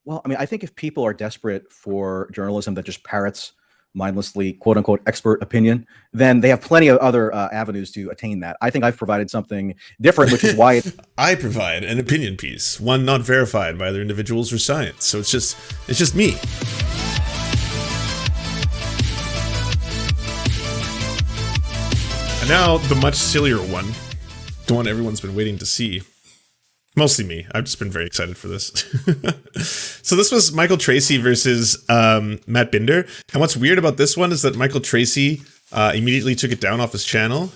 Well, I mean, I think if people are desperate for journalism that just parrots mindlessly, quote unquote, expert opinion, then they have plenty of other avenues to attain that. I think I've provided something different, which is why I provide an opinion piece, one not verified by other individuals or science. So it's just me. And now the much sillier one, the one everyone's been waiting to see. Mostly me. I've just been very excited for this. So this was Michael Tracey versus Matt Binder. And what's weird about this one is that Michael Tracey immediately took it down off his channel.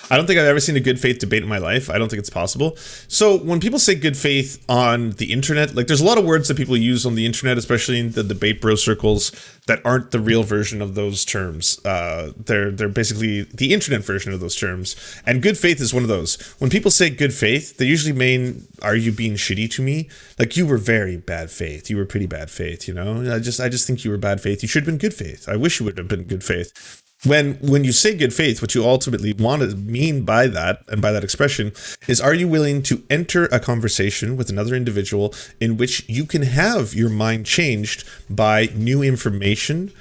I don't think I've ever seen a good faith debate in my life. I don't think it's possible. So when people say good faith on the internet, like there's a lot of words that people use on the internet, especially in the debate bro circles, that aren't the real version of those terms. They're basically the internet version of those terms. And good faith is one of those. When people say good faith, they usually mean, are you being shitty to me? Like you were very bad faith. You were pretty bad faith, you know? I just think you were bad faith. You should have been good faith. I wish you would have been good faith. When you say good faith, what you ultimately want to mean by that, and by that expression, is are you willing to enter a conversation with another individual in which you can have your mind changed by new information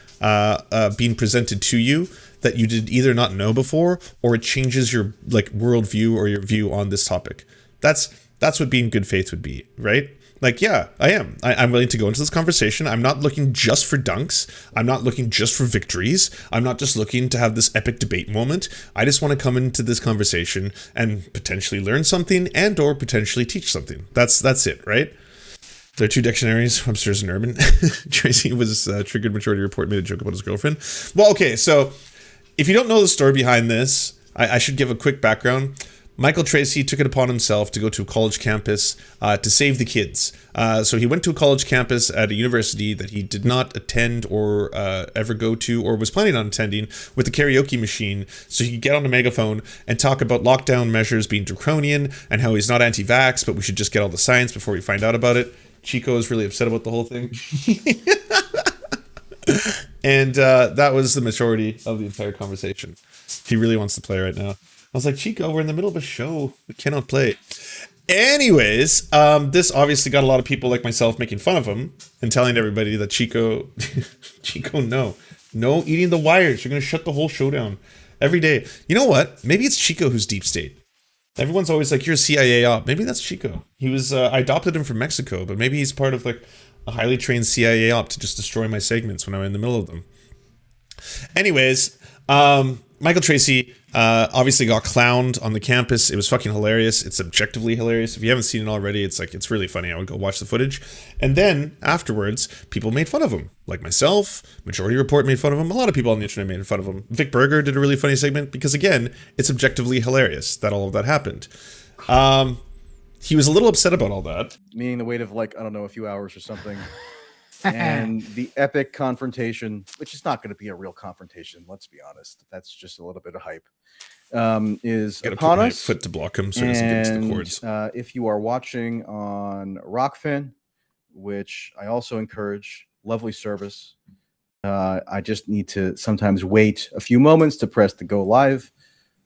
being presented to you that you did either not know before, or it changes your like worldview or your view on this topic. That's what being good faith would be, right? Like, yeah, I am. I'm willing to go into this conversation. I'm not looking just for dunks. I'm not looking just for victories. I'm not just looking to have this epic debate moment. I just want to come into this conversation and potentially learn something and or potentially teach something. That's it, right? There are two dictionaries, Webster's and Urban. Tracy was triggered majority report, made a joke about his girlfriend. Well, okay, so if you don't know the story behind this, I should give a quick background. Michael Tracey took it upon himself to go to a college campus to save the kids. So he went to a college campus at a university that he did not attend or ever go to or was planning on attending with the karaoke machine so he could get on a megaphone and talk about lockdown measures being draconian and how he's not anti-vax, but we should just get all the science before we find out about it. Chico is really upset about the whole thing. And that was the majority of the entire conversation. He really wants to play right now. I was like, Chico, we're in the middle of a show. We cannot play. Anyways, this obviously got a lot of people like myself making fun of him and telling everybody that Chico, no eating the wires. You're going to shut the whole show down every day. You know what? Maybe it's Chico who's deep state. Everyone's always like, you're a CIA op. Maybe that's Chico. He was, I adopted him from Mexico, but maybe he's part of like a highly trained CIA op to just destroy my segments when I'm in the middle of them. Anyways, Michael Tracey obviously got clowned on the campus. It was fucking hilarious. It's objectively hilarious. If you haven't seen it already, it's really funny. I would go watch the footage. And then afterwards, people made fun of him. Like myself, Majority Report made fun of him. A lot of people on the internet made fun of him. Vic Berger did a really funny segment because, again, it's objectively hilarious that all of that happened. He was a little upset about all that. meaning the wait of like, I don't know, a few hours or something. And the epic confrontation, which is not going to be a real confrontation, let's be honest. That's just a little bit of hype. Is Gotta upon put my us. foot to block him so he doesn't get to the cords. If you are watching on Rockfin, which I also encourage, lovely service. I just need to sometimes wait a few moments to press the go live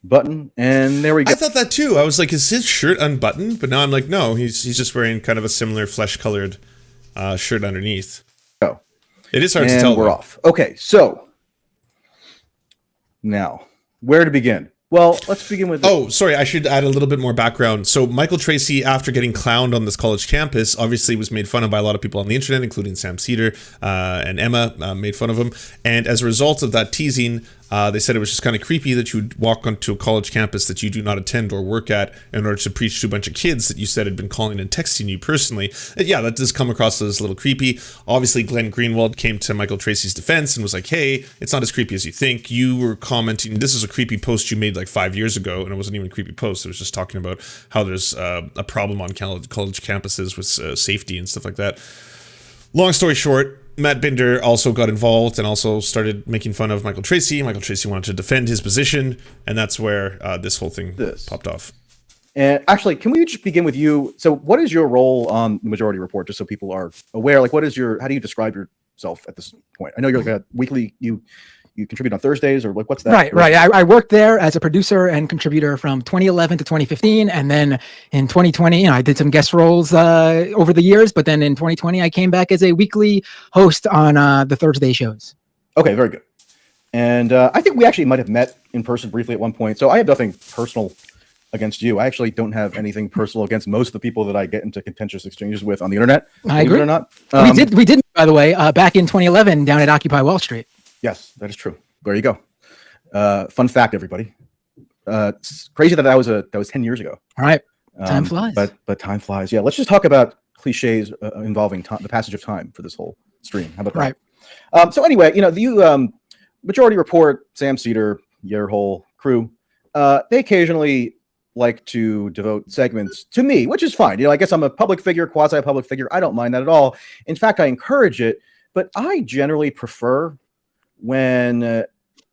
button, and there we go. I thought that too. I was like, is his shirt unbuttoned? But now I'm like, no, he's just wearing kind of a similar flesh-colored shirt underneath. Oh, it is hard to tell. We're off. Okay, so now where to begin? Well, let's begin with... Oh, sorry, I should add a little bit more background. So Michael Tracey, after getting clowned on this college campus, obviously was made fun of by a lot of people on the internet, including Sam Cedar and Emma made fun of him. And as a result of that teasing, they said it was just kind of creepy that you would walk onto a college campus that you do not attend or work at in order to preach to a bunch of kids that you said had been calling and texting you personally. And yeah, that does come across as a little creepy. Obviously, Glenn Greenwald came to Michael Tracey's defense and was like, hey, it's not as creepy as you think. You were commenting, this is a creepy post you made like 5 years ago, and it wasn't even a creepy post. It was just talking about how there's a problem on college campuses with safety and stuff like that. Long story short, Matt Binder also got involved and also started making fun of Michael Tracey. Michael Tracey wanted to defend his position, and that's where this whole thing popped off. And actually, can we just begin with you? So what is your role on the Majority Report, just so people are aware? Like, how do you describe yourself at this point? I know you're like a weekly, you you contribute on Thursdays, or like what's that? Right. I worked there as a producer and contributor from 2011 to 2015, and then in 2020, I did some guest roles over the years. But then in 2020, I came back as a weekly host on the Thursday shows. Okay, very good. And I think we actually might have met in person briefly at one point. So I have nothing personal against you. I actually don't have anything personal against most of the people that I get into contentious exchanges with on the internet. I agree. It or not. We did, by the way, back in 2011 down at Occupy Wall Street. Yes, that is true. There you go. Fun fact, everybody. It's crazy that was 10 years ago. All right. Time flies. But time flies. Yeah, let's just talk about cliches involving the passage of time for this whole stream. How about that? Right. So anyway, the Majority Report, Sam Cedar, your whole crew, they occasionally like to devote segments to me, which is fine. I guess I'm a public figure, quasi-public figure. I don't mind that at all. In fact, I encourage it, but I generally prefer when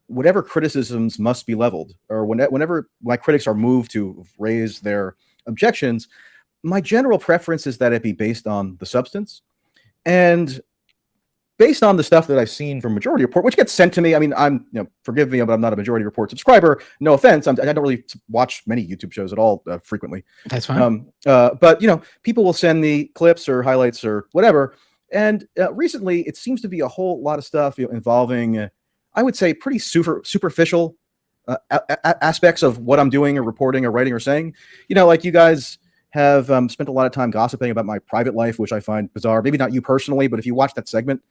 whatever criticisms must be leveled, or whenever my critics are moved to raise their objections, my general preference is that it be based on the substance and based on the stuff that I've seen from Majority Report, which gets sent to me. I mean, forgive me, but I'm not a Majority Report subscriber. No offense. I don't really watch many YouTube shows at all frequently. That's fine. But people will send me clips or highlights or whatever. And recently, it seems to be a whole lot of stuff involving, I would say, pretty superficial aspects of what I'm doing or reporting or writing or saying. Like you guys have spent a lot of time gossiping about my private life, which I find bizarre. Maybe not you personally, but if you watch that segment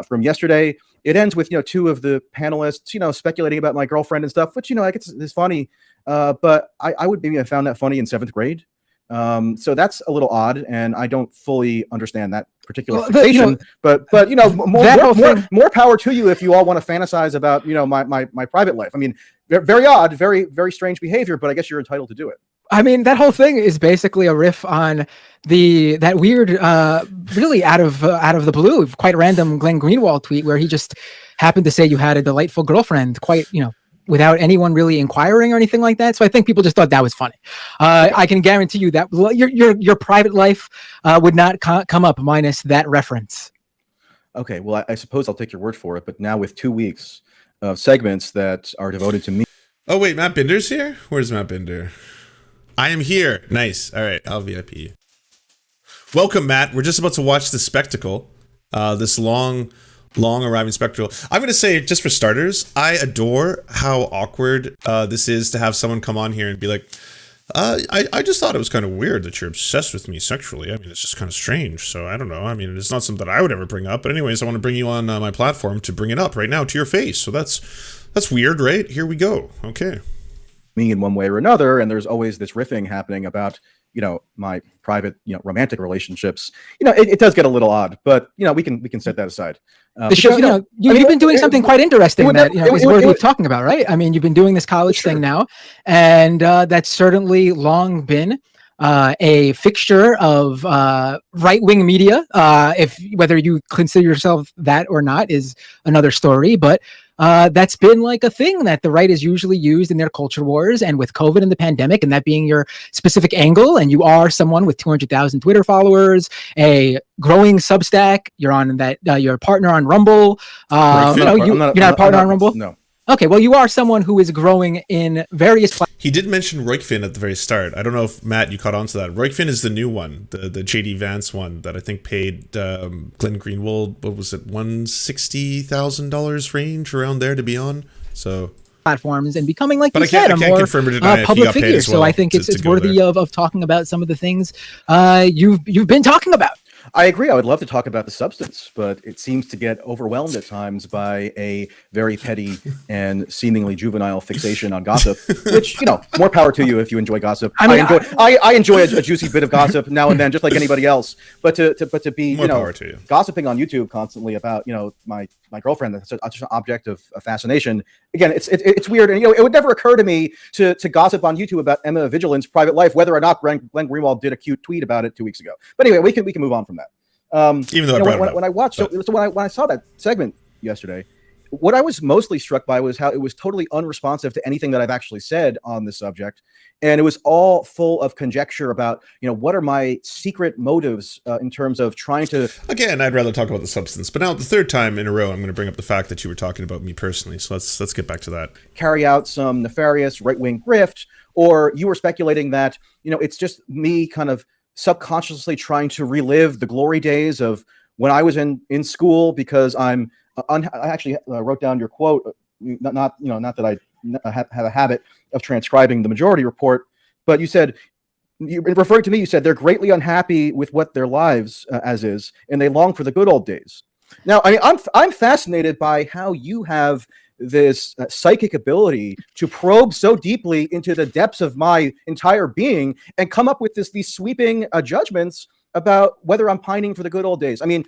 from yesterday, it ends with two of the panelists speculating about my girlfriend and stuff, which I guess is funny, but I would maybe have found that funny in 7th grade. So that's a little odd, and I don't fully understand that particular fixation. But more power to you if you all want to fantasize about my private life. I mean, very odd, very very strange behavior, but I guess you're entitled to do it. I mean, that whole thing is basically a riff on that weird, really out of the blue, quite random Glenn Greenwald tweet where he just happened to say you had a delightful girlfriend, quite without anyone really inquiring or anything like that. So I think people just thought that was funny. I can guarantee you that your private life would not come up minus that reference. Okay, well, I suppose I'll take your word for it. But now with 2 weeks of segments that are devoted to me. Oh wait, Matt Binder's here? Where's Matt Binder? I am here. Nice. All right, I'll VIP you. Welcome, Matt. We're just about to watch the spectacle, this long arriving spectacle. I'm going to say, just for starters, I adore how awkward this is to have someone come on here and be like, I just thought it was kind of weird that you're obsessed with me sexually. I mean, it's just kind of strange. So I don't know. I mean, it's not something that I would ever bring up. But anyways, I want to bring you on my platform to bring it up right now to your face. So that's weird, right? Here we go. Okay. Me in one way or another, and there's always this riffing happening about my private romantic relationships. It does get a little odd, but we can set that aside. The show, you've been doing something quite interesting that is worthy of talking about, right? I mean, you've been doing this college thing now, and that's certainly long been a fixture of right-wing media. If whether you consider yourself that or not is another story, but that's been like a thing that the right is usually used in their culture wars, and with COVID and the pandemic, and that being your specific angle, and you are someone with 200,000 Twitter followers, a growing Substack, you're on that, you're a partner on Rumble. You're not a partner on Rumble? No. Okay, well, you are someone who is growing in various platforms. He did mention Roikfin at the very start. I don't know if, Matt, you caught on to that. Roikfin is the new one, the JD Vance one that I think paid Glenn Greenwald, what was it, $160,000 range around there to be on. So platforms and becoming, like but you said, a more public figure. Well, so I think it's worthy of talking about some of the things you've been talking about. I agree. I would love to talk about the substance, but it seems to get overwhelmed at times by a very petty and seemingly juvenile fixation on gossip, which, more power to you if you enjoy gossip. I enjoy a juicy bit of gossip now and then, just like anybody else. But to be, gossiping on YouTube constantly about, my girlfriend, that's just an object of fascination. Again, it's weird. And, it would never occur to me to gossip on YouTube about Emma Vigilant's private life, whether or not Glenn Greenwald did a cute tweet about it 2 weeks ago. But anyway, we can move on from that. Even though when I watched, when I saw that segment yesterday, what I was mostly struck by was how it was totally unresponsive to anything that I've actually said on this subject. And it was all full of conjecture about, what are my secret motives in terms of trying to... Again, I'd rather talk about the substance. But now the third time in a row, I'm going to bring up the fact that you were talking about me personally. So let's get back to that. Carry out some nefarious right-wing grift, or you were speculating that, it's just me kind of subconsciously trying to relive the glory days of when I was in school because I actually wrote down your quote, not that I have a habit of transcribing the majority report, but you said, referring to me, you said they're greatly unhappy with what their lives as is, and they long for the good old days. Now, I mean, I'm fascinated by how you have this psychic ability to probe so deeply into the depths of my entire being and come up with these sweeping judgments about whether I'm pining for the good old days. I mean,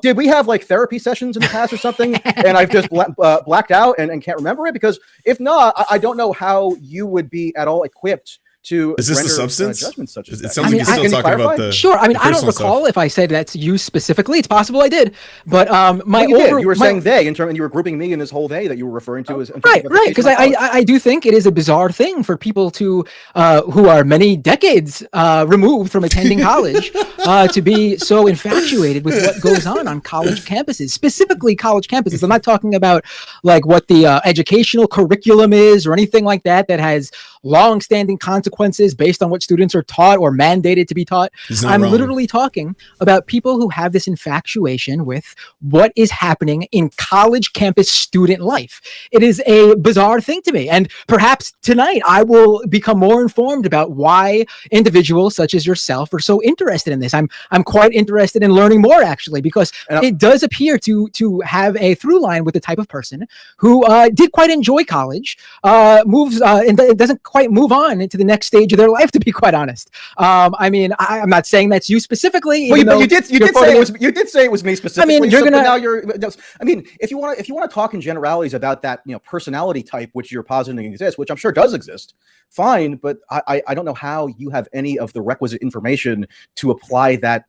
did we have like therapy sessions in the past or something, and I've just blacked out and can't remember it? Because if not, I don't know how you would be at all equipped to is this render the substance? Judgments such as It that. sounds like you're still talking about the sure. I mean, I don't personal recall stuff. if I said that's you specifically. It's possible I did, but you were saying they in terms, and you were grouping me in this whole they that you were referring to as right. Because I do think it is a bizarre thing for people to who are many decades removed from attending college to be so infatuated with what goes on college campuses, specifically college campuses. I'm not talking about like what the educational curriculum is or anything like that has long-standing consequences based on what students are taught or mandated to be taught. I'm literally talking about people who have this infatuation with what is happening in college campus student life. It is a bizarre thing to me. And perhaps tonight I will become more informed about why individuals such as yourself are so interested in this. I'm quite interested in learning more, actually, because it does appear to have a through line with the type of person who did quite enjoy college, moves and doesn't quite move on into the next stage of their life, to be quite honest. I mean, I'm not saying that's you specifically. Well, but you did say it was me specifically. I mean, if you want to talk in generalities about that, personality type which you're positing exists, which I'm sure does exist, fine. But I don't know how you have any of the requisite information to apply that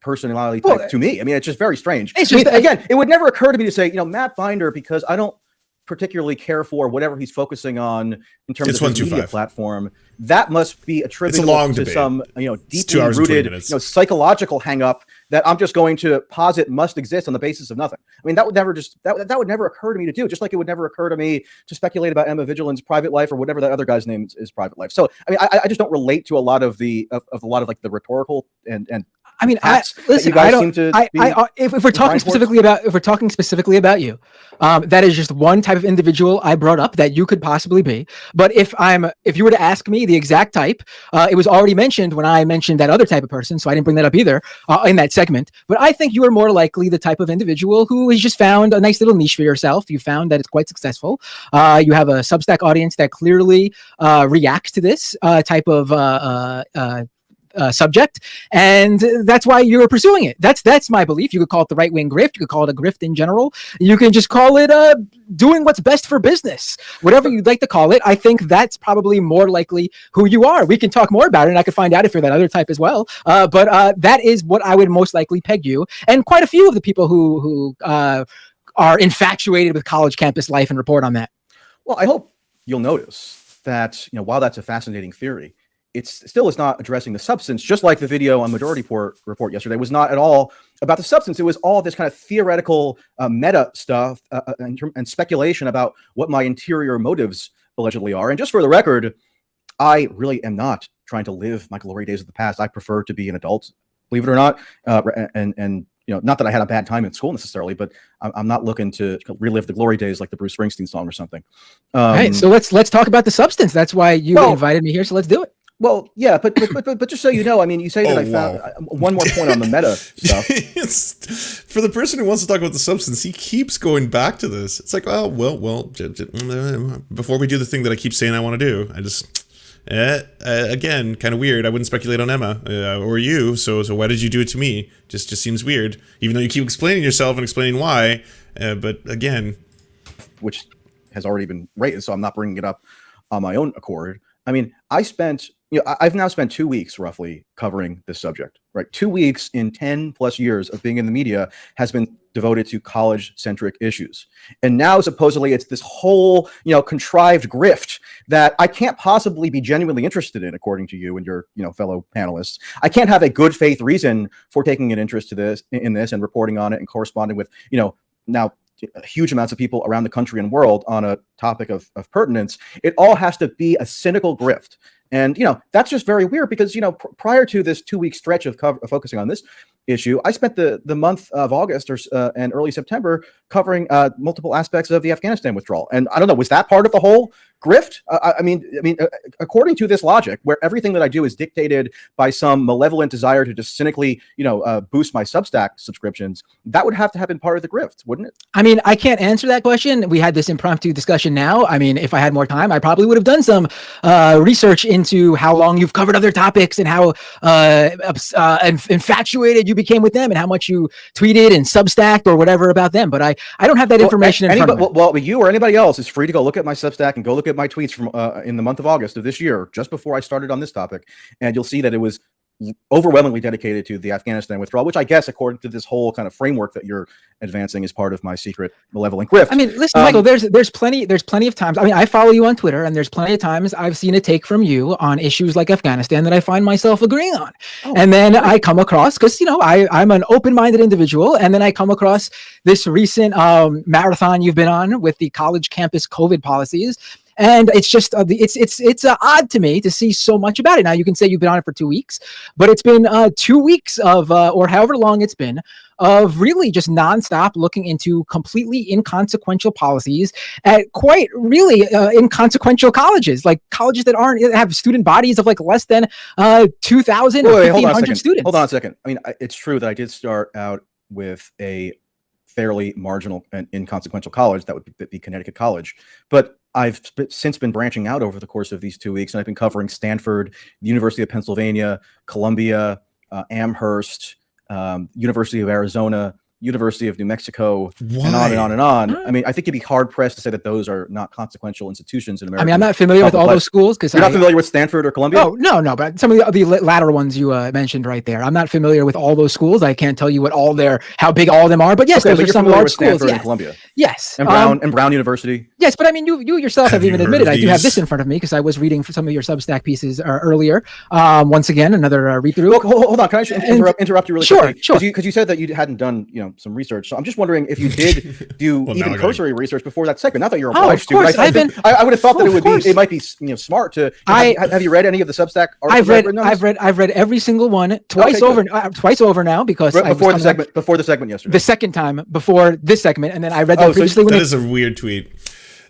personality type to me. I mean, it's just very strange. Again, it would never occur to me to say, Matt Binder, because I don't particularly care for whatever he's focusing on in terms of his media platform. That must be attributable to some deeply rooted psychological hang up that I'm just going to posit must exist on the basis of nothing. I mean, that would never occur to me to do, just like it would never occur to me to speculate about Emma Vigilant's private life or whatever that other guy's name is private life. So I mean, I just don't relate to a lot of the like the rhetorical and I mean, listen. If we're talking specifically about you, that is just one type of individual I brought up that you could possibly be. But if you were to ask me the exact type, it was already mentioned when I mentioned that other type of person, so I didn't bring that up either in that segment. But I think you are more likely the type of individual who has just found a nice little niche for yourself. You found that it's quite successful. You have a Substack audience that clearly reacts to this type of subject, and that's why you're pursuing it. That's my belief. You could call it the right-wing grift. You could call it a grift in general. You can just call it doing what's best for business. Whatever you'd like to call it, I think that's probably more likely who you are. We can talk more about it, and I could find out if you're that other type as well. But that is what I would most likely peg you, and quite a few of the people who are infatuated with college campus life and report on that. Well, I hope you'll notice that while that's a fascinating theory, it still is not addressing the substance, just like the video on Majority Report yesterday was not at all about the substance. It was all this kind of theoretical meta stuff and speculation about what my interior motives allegedly are. And just for the record, I really am not trying to live my glory days of the past. I prefer to be an adult, believe it or not. And not that I had a bad time in school necessarily, but I'm not looking to relive the glory days like the Bruce Springsteen song or something. All right, so let's talk about the substance. That's why you invited me here, so let's do it. Well, yeah, but just so you know, I mean, you say that I found one more point on the meta stuff. For the person who wants to talk about the substance, he keeps going back to this. It's like, well, before we do the thing that I keep saying I want to do, I just, again, kind of weird. I wouldn't speculate on Emma or you. So why did you do it to me? Just seems weird, even though you keep explaining yourself and explaining why. But again, which has already been raised, so I'm not bringing it up on my own accord. I mean, I've now spent 2 weeks roughly covering this subject, right? 2 weeks in 10 plus years of being in the media has been devoted to college centric issues. And now supposedly it's this whole, contrived grift that I can't possibly be genuinely interested in, according to you and your, fellow panelists. I can't have a good faith reason for taking an interest in this and reporting on it and corresponding with, now huge amounts of people around the country and world on a topic of pertinence. It all has to be a cynical grift. And, that's just very weird because, prior to this 2 week stretch of focusing on this issue, I spent the month of August and early September covering multiple aspects of the Afghanistan withdrawal. And I don't know, was that part of the whole grift? I mean, according to this logic, where everything that I do is dictated by some malevolent desire to just cynically, boost my Substack subscriptions, that would have to have been part of the grift, wouldn't it? I mean, I can't answer that question. We had this impromptu discussion now. I mean, if I had more time, I probably would have done some research into how long you've covered other topics and how infatuated you became with them and how much you tweeted and Substacked or whatever about them. But I don't have that information in front of me. Well, you or anybody else is free to go look at my Substack and go look at my tweets from in the month of August of this year, just before I started on this topic. And you'll see that it was overwhelmingly dedicated to the Afghanistan withdrawal, which I guess, according to this whole kind of framework that you're advancing, is part of my secret malevolent grift. I mean, listen, Michael, there's plenty of times. I mean, I follow you on Twitter, and there's plenty of times I've seen a take from you on issues like Afghanistan that I find myself agreeing on. And then I come across, because I'm an open-minded individual, and then I come across this recent marathon you've been on with the college campus COVID policies. And it's just it's odd to me to see so much about it. Now, you can say you've been on it for 2 weeks, but it's been 2 weeks of or however long it's been of really just nonstop looking into completely inconsequential policies at quite really inconsequential colleges, like colleges that have student bodies of like less than 2,000 or 1,500 students. Hold on a second. I mean, it's true that I did start out with a fairly marginal and inconsequential college. That would be Connecticut College. But I've since been branching out over the course of these 2 weeks, and I've been covering Stanford, the University of Pennsylvania, Columbia, Amherst, University of Arizona, University of New Mexico, and on and on and on. I mean, I think you'd be hard pressed to say that those are not consequential institutions in America. I mean, I'm not familiar with all those schools because you're not familiar with Stanford or Columbia. Oh, no, but some of the latter ones you mentioned right there. I'm not familiar with all those schools. I can't tell you how big all of them are. But yes, those are some large schools. Stanford and Columbia. Yes, and Brown University. Yes, but I mean, you yourself have even admitted. I do have this in front of me because I was reading some of your Substack pieces earlier. Once again, another read through. Well, hold on. Can I interrupt you really quickly? Sure. Because you said that you hadn't done some research. So I'm just wondering if you did do even cursory research before that segment. Not that you're obliged to. But I would have thought that it might be smart to. Have you read any of the Substack articles? I've read every single one twice over now because before the segment yesterday. The second time before this segment, and then I read them previously. That is a weird tweet.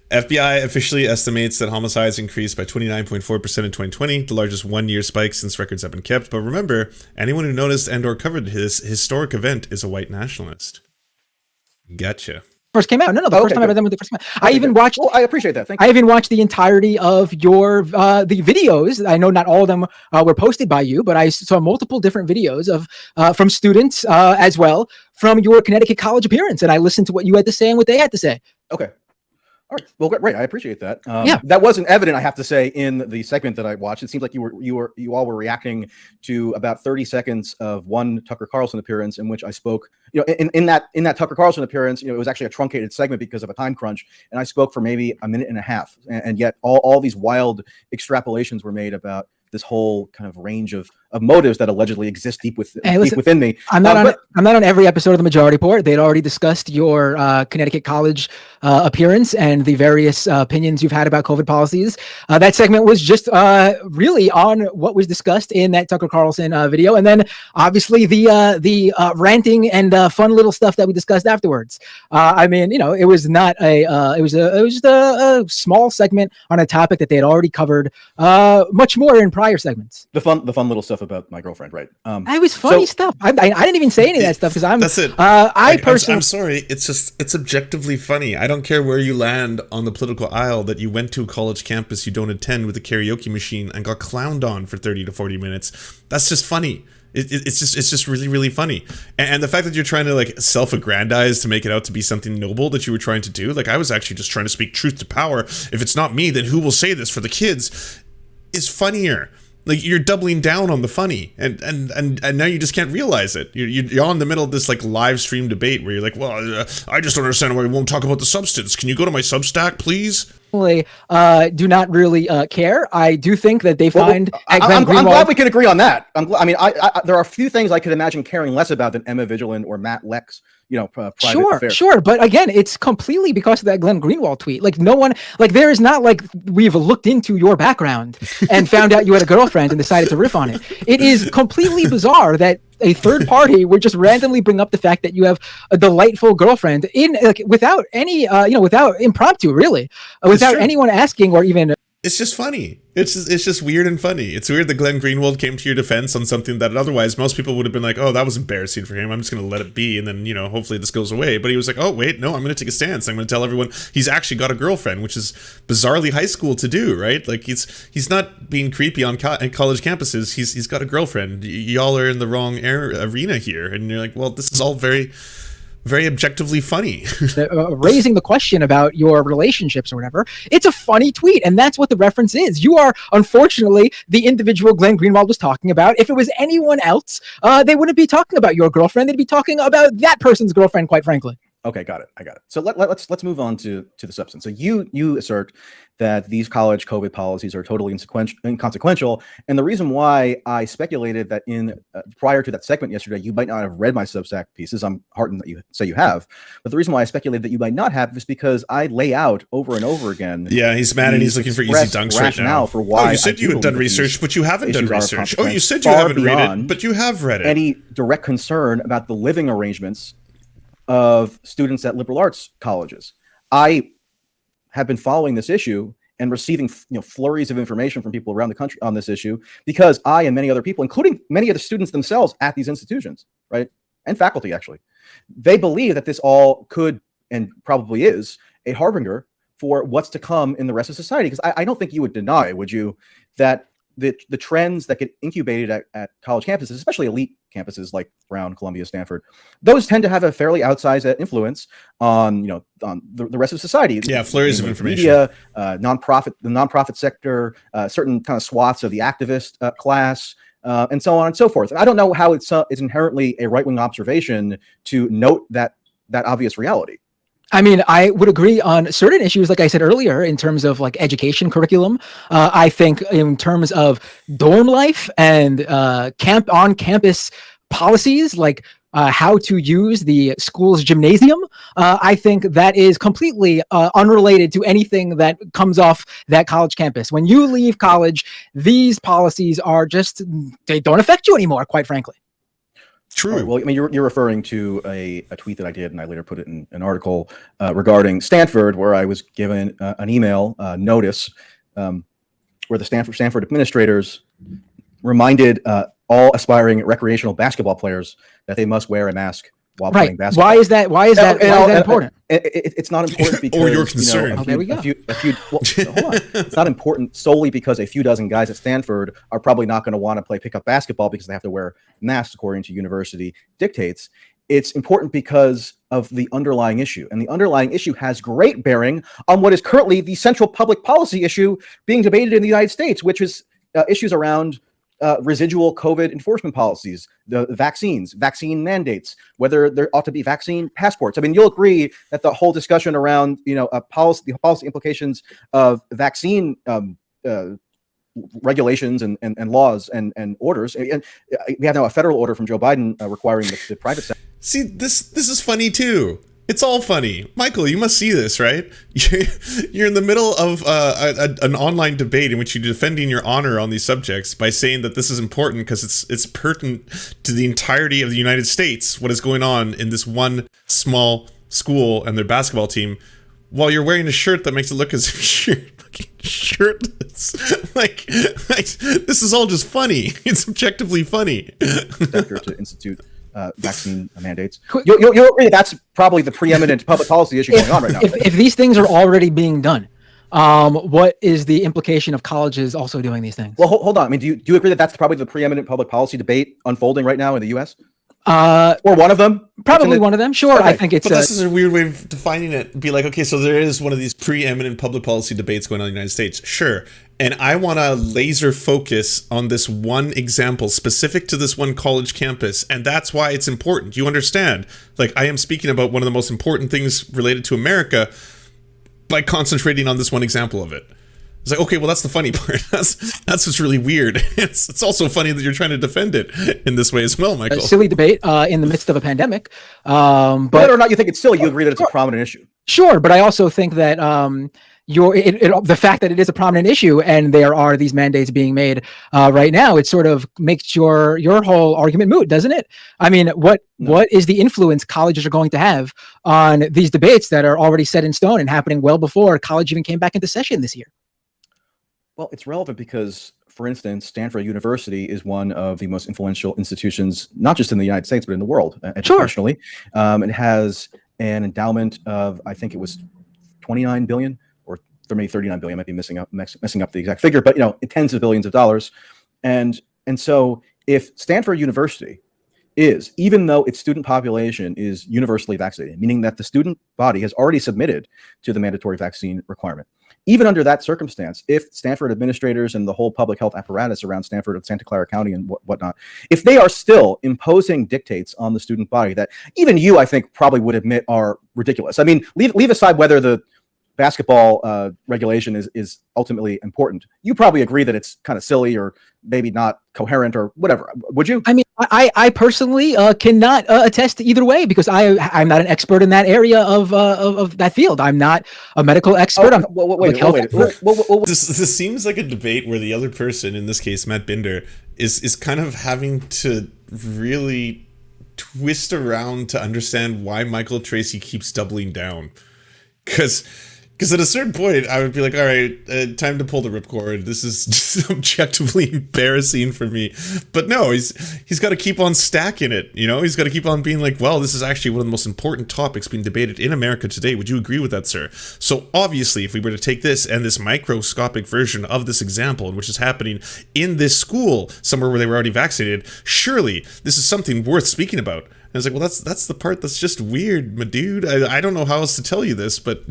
FBI officially estimates that homicides increased by 29.4% in 2020, the largest one-year spike since records have been kept. But remember, anyone who noticed and or covered this historic event is a white nationalist. Gotcha. First came out. No, the first time I read them was the first time. I even watched. Well, I appreciate that. Thank you. I even watched the entirety of your the videos. I know not all of them were posted by you, but I saw multiple different videos of from students as well from your Connecticut College appearance, and I listened to what you had to say and what they had to say. Okay. All right. Well, great. I appreciate that. That wasn't evident, I have to say, in the segment that I watched. It seems like you all were reacting to about 30 seconds of one Tucker Carlson appearance in which I spoke. In that Tucker Carlson appearance, it was actually a truncated segment because of a time crunch, and I spoke for maybe a minute and a half, and yet all these wild extrapolations were made about this whole kind of range of motives that allegedly exist deep within me. I'm not on every episode of the Majority Report. They'd already discussed your Connecticut College appearance and the various opinions you've had about COVID policies. That segment was just really on what was discussed in that Tucker Carlson video, and then obviously the ranting and fun little stuff that we discussed afterwards. I mean, it was not it was just a small segment on a topic that they had already covered much more in prior segments. The fun little stuff about my girlfriend, right? It was funny stuff. I didn't even say any of that stuff because that's it. I'm sorry. It's objectively funny. I don't care where you land on the political aisle that you went to a college campus you don't attend with a karaoke machine and got clowned on for 30 to 40 minutes. That's just funny. It's just really, really funny. And the fact that you're trying to like self-aggrandize to make it out to be something noble that you were trying to do, like I was actually just trying to speak truth to power. If it's not me, then who will say this for the kids? is funnier. Like, you're doubling down on the funny, and now you just can't realize it. You're on the middle of this like live stream debate where you're like, well, I just don't understand why we won't talk about the substance. Can you go to my Substack, please? Do not really care. I do think that they find. I'm glad we can agree on that. There are a few things I could imagine caring less about than Emma Vigilant or Matt Leck's, private affairs. Sure. But again, it's completely because of that Glenn Greenwald tweet. Like, no one, like, there is not like we've looked into your background and found out you had a girlfriend and decided to riff on it. It is completely bizarre that a third party would just randomly bring up the fact that you have a delightful girlfriend without any, without impromptu, really, without anyone asking or even. It's just funny. It's just weird and funny. It's weird that Glenn Greenwald came to your defense on something that otherwise most people would have been like, oh, that was embarrassing for him. I'm just going to let it be. And then, hopefully this goes away. But he was like, oh, wait, no, I'm going to take a stance. I'm going to tell everyone he's actually got a girlfriend, which is bizarrely high school to do, right? Like, he's not being creepy on college campuses. He's got a girlfriend. Y'all are in the wrong arena here. And you're like, well, this is all very objectively funny. Raising the question about your relationships or whatever, it's a funny tweet, and that's what the reference is. You are, unfortunately, the individual Glenn Greenwald was talking about. If it was anyone else, they wouldn't be talking about your girlfriend. They'd be talking about that person's girlfriend, quite frankly. Okay, got it. I got it. So let's move on to the substance. So you assert that these college COVID policies are totally inconsequential, and the reason why I speculated that prior to that segment yesterday, you might not have read my Substack pieces. I'm heartened that you say you have, but the reason why I speculated that you might not have is because I lay out over and over again. Yeah, he's mad and he's looking for easy dunks right now. For why you said you had done research, but you haven't done research. Oh, you said you haven't read it, but you have read it. Any direct concern about the living arrangements of students at liberal arts colleges. I have been following this issue and receiving flurries of information from people around the country on this issue because I and many other people, including many of the students themselves at these institutions, right, and faculty actually, they believe that this all could and probably is a harbinger for what's to come in the rest of society. Because I don't think you would deny, would you, that the trends that get incubated at college campuses, especially elite campuses like Brown, Columbia, Stanford, those tend to have a fairly outsized influence on on the rest of society. Yeah, flurries of information. Media, the nonprofit sector, certain kind of swaths of the activist class, and so on and so forth. And I don't know how it's inherently a right-wing observation to note that obvious reality. I mean, I would agree on certain issues, like I said earlier, in terms of like education curriculum. I think in terms of dorm life and on-campus policies, like how to use the school's gymnasium, I think that is completely unrelated to anything that comes off that college campus. When you leave college, these policies they don't affect you anymore, quite frankly. True. Right, well, I mean, you're referring to a tweet that I did, and I later put it in an article regarding Stanford, where I was given an email notice where the Stanford administrators reminded all aspiring recreational basketball players that they must wear a mask while playing basketball. Why is that important? It's not important because or you're concerned. There we go. Hold on. It's not important solely because a few dozen guys at Stanford are probably not going to want to play pickup basketball because they have to wear masks according to university dictates. It's important because of the underlying issue, and the underlying issue has great bearing on what is currently the central public policy issue being debated in the United States, which is issues around residual COVID enforcement policies, the vaccines, vaccine mandates, whether there ought to be vaccine passports. I mean, you'll agree that the whole discussion around, the policy implications of vaccine regulations and laws and orders. And we have now a federal order from Joe Biden requiring the private sector. See, this is funny too. It's all funny. Michael, you must see this, right? You're in the middle of an online debate in which you're defending your honor on these subjects by saying that this is important because it's pertinent to the entirety of the United States, what is going on in this one small school and their basketball team, while you're wearing a shirt that makes it look as if you're fucking shirtless. like this is all just funny. It's objectively funny. Sector to institute vaccine mandates. You'll agree that's probably the preeminent public policy issue going on right now. If these things are already being done, what is the implication of colleges also doing these things? Well, hold on. I mean, do you agree that that's probably the preeminent public policy debate unfolding right now in the U.S.? Or one of them? Probably one of them. Sure. Okay. I think it's. But this is a weird way of defining it. Be like, okay, so there is one of these preeminent public policy debates going on in the United States. Sure. And I want to laser focus on this one example specific to this one college campus. And that's why it's important. You understand? Like, I am speaking about one of the most important things related to America by concentrating on this one example of it. It's like, okay, well, that's the funny part. That's what's really weird. It's also funny that you're trying to defend it in this way as well, Michael. A silly debate in the midst of a pandemic. But whether or not you think it's silly, you agree that it's a prominent issue. Sure, but I also think that the fact that it is a prominent issue and there are these mandates being made right now, it sort of makes your whole argument moot, doesn't it? I mean, what is the influence colleges are going to have on these debates that are already set in stone and happening well before college even came back into session this year? Well, it's relevant because, for instance, Stanford University is one of the most influential institutions, not just in the United States, but in the world, educationally. Sure. It has an endowment of, I think it was 29 billion, or maybe 39 billion. I might be messing up the exact figure, but tens of billions of dollars. And so if Stanford University is, even though its student population is universally vaccinated, meaning that the student body has already submitted to the mandatory vaccine requirement, even under that circumstance, if Stanford administrators and the whole public health apparatus around Stanford and Santa Clara County and whatnot, if they are still imposing dictates on the student body that even you, I think, probably would admit are ridiculous. I mean, leave aside whether the basketball regulation is ultimately important. You probably agree that it's kind of silly or maybe not coherent or whatever. Would you? I mean, I personally cannot attest to either way because I'm not an expert in that area of that field. I'm not a medical expert. This seems like a debate where the other person, in this case Matt Binder, is kind of having to really twist around to understand why Michael Tracey keeps doubling down. Because at a certain point, I would be like, all right, time to pull the ripcord. This is just objectively embarrassing for me. But no, he's got to keep on stacking it. He's got to keep on being like, well, this is actually one of the most important topics being debated in America today. Would you agree with that, sir? So obviously, if we were to take this and this microscopic version of this example, which is happening in this school, somewhere where they were already vaccinated, surely this is something worth speaking about. And I was like, well, that's the part that's just weird, my dude. I don't know how else to tell you this, but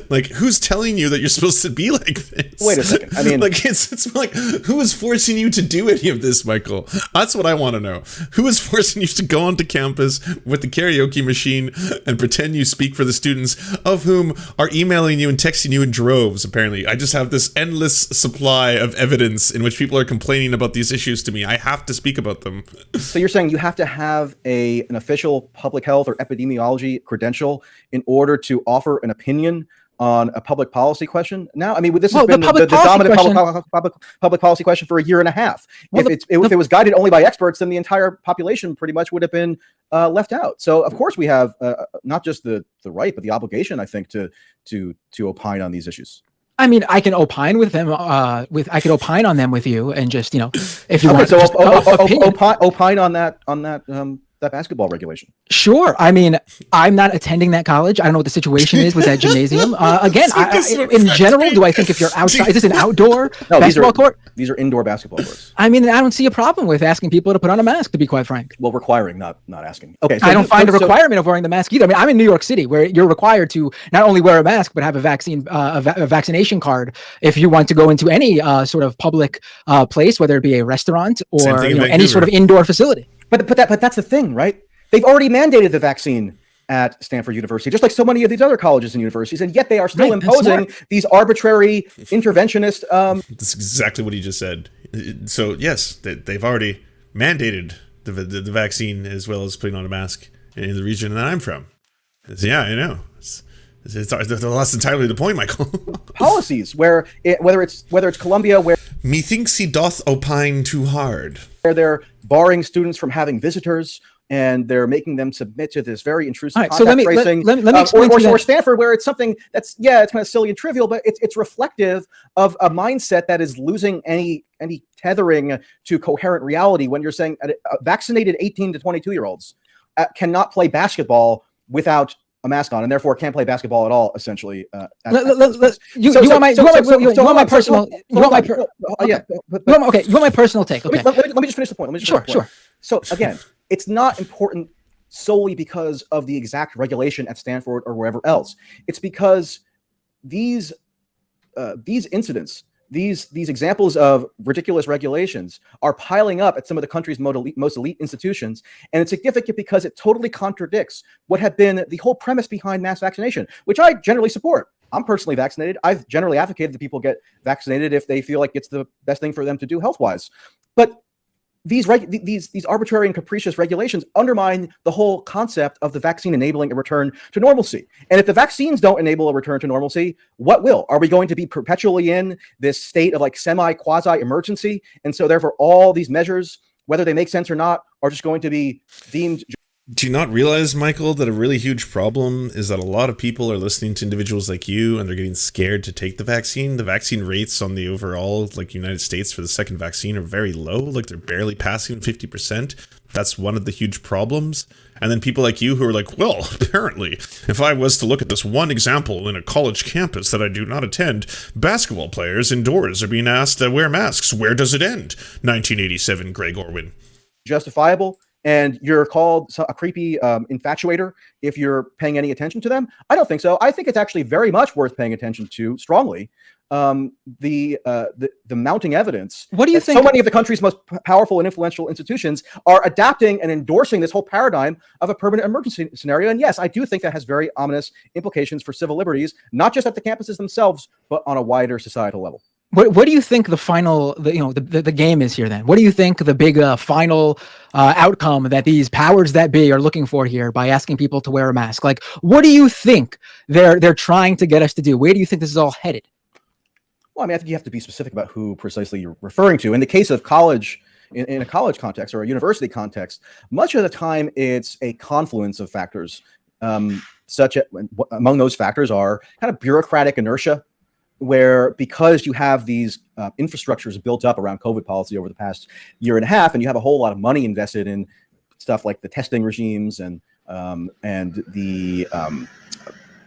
like, who's telling you that you're supposed to be like this? Wait a second. I mean, like, it's like, who is forcing you to do any of this, Michael? That's what I want to know. Who is forcing you to go onto campus with the karaoke machine and pretend you speak for the students, of whom are emailing you and texting you in droves, apparently? I just have this endless supply of evidence in which people are complaining about these issues to me. I have to speak about them. So you're saying you have to have an official public health or epidemiology credential in order to offer an opinion on a public policy question? Now, I mean, this has been the dominant public policy question for a year and a half. Well, if it was guided only by experts, then the entire population pretty much would have been left out. So, of course, we have not just the right, but the obligation, I think, to opine on these issues. I mean, I can opine with them. I could opine on them with you, and just if you want. So opine on that basketball regulation. Sure. I mean, I'm not attending that college. I don't know what the situation is with that gymnasium. Again, in general, do I think if you're outside, is this an outdoor basketball court? These are indoor basketball courts. I mean, I don't see a problem with asking people to put on a mask, to be quite frank. Well, requiring, not asking. Okay. So I don't find a requirement of wearing the mask either. I mean, I'm in New York City, where you're required to not only wear a mask, but have a vaccination card if you want to go into any sort of public place, whether it be a restaurant or any sort of indoor facility. But that's the thing, right? They've already mandated the vaccine at Stanford University, just like so many of these other colleges and universities, and yet they are still imposing these arbitrary interventionist. That's exactly what he just said. So yes, they've already mandated the vaccine as well as putting on a mask in the region that I'm from. Yeah, I know. That's entirely the point, Michael. Policies whether it's Columbia, where methinks he doth opine too hard, where they're barring students from having visitors and they're making them submit to this very intrusive contact tracing. Let me explain or Stanford, where it's something that's it's kind of silly and trivial, but it's reflective of a mindset that is losing any tethering to coherent reality. When you're saying vaccinated 18 to 22-year-olds cannot play basketball without a mask on, and therefore can't play basketball at all. Essentially, you want my personal take. Okay, you want my personal take. Okay, let me just finish the point. Sure. So again, it's not important solely because of the exact regulation at Stanford or wherever else. It's because these incidents, these examples of ridiculous regulations are piling up at some of the country's most elite institutions. And it's significant because it totally contradicts what had been the whole premise behind mass vaccination, which I generally support. I'm personally vaccinated. I've generally advocated that people get vaccinated if they feel like it's the best thing for them to do health-wise. But these arbitrary and capricious regulations undermine the whole concept of the vaccine enabling a return to normalcy. And if the vaccines don't enable a return to normalcy, what will? Are we going to be perpetually in this state of like semi-quasi emergency? And so therefore all these measures, whether they make sense or not, are just going to be deemed. Do you not realize, Michael, that a really huge problem is that a lot of people are listening to individuals like you and they're getting scared to take the vaccine? The vaccine rates on the overall, like, United States for the second vaccine are very low. Like, they're barely passing 50%. That's one of the huge problems. And then people like you who are like, well, apparently, if I was to look at this one example in a college campus that I do not attend, basketball players indoors are being asked to wear masks. Where does it end? 1987, Greg Orwin. Justifiable. And you're called a creepy infatuator if you're paying any attention to them. I don't think so. I think it's actually very much worth paying attention to strongly. The mounting evidence. What do you think? So many of the country's most powerful and influential institutions are adapting and endorsing this whole paradigm of a permanent emergency scenario. And yes, I do think that has very ominous implications for civil liberties, not just at the campuses themselves, but on a wider societal level. What do you think the final, the game is here then? What do you think the big final outcome that these powers that be are looking for here by asking people to wear a mask? Like, what do you think they're trying to get us to do? Where do you think this is all headed? Well, I mean, I think you have to be specific about who precisely you're referring to. In the case of college, in a college context or a university context, much of the time it's a confluence of factors. Among those factors are kind of bureaucratic inertia, where because you have these infrastructures built up around COVID policy over the past year and a half, and you have a whole lot of money invested in stuff like the testing regimes and the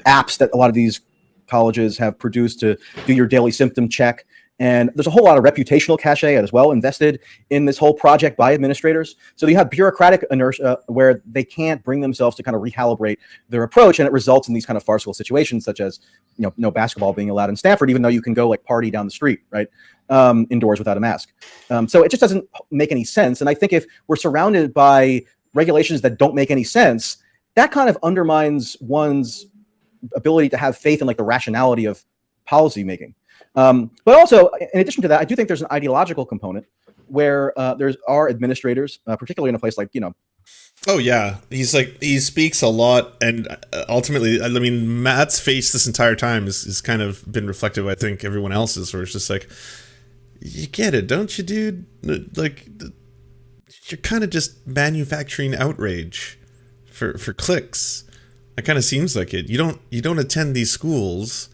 apps that a lot of these colleges have produced to do your daily symptom check. And there's a whole lot of reputational cachet as well invested in this whole project by administrators. So you have bureaucratic inertia where they can't bring themselves to kind of recalibrate their approach, and it results in these kind of farcical situations, such as no basketball being allowed in Stanford, even though you can go like party down the street, right, indoors without a mask. So it just doesn't make any sense. And I think if we're surrounded by regulations that don't make any sense, that kind of undermines one's ability to have faith in like the rationality of policy making. But also, in addition to that, I do think there's an ideological component where there are administrators, particularly in a place like, Oh yeah, he speaks a lot, and ultimately, I mean, Matt's face this entire time is kind of been reflective, I think, everyone else's, where it's just like, you get it, don't you, dude? Like, you're kind of just manufacturing outrage for clicks. It kind of seems like it. You don't attend these schools,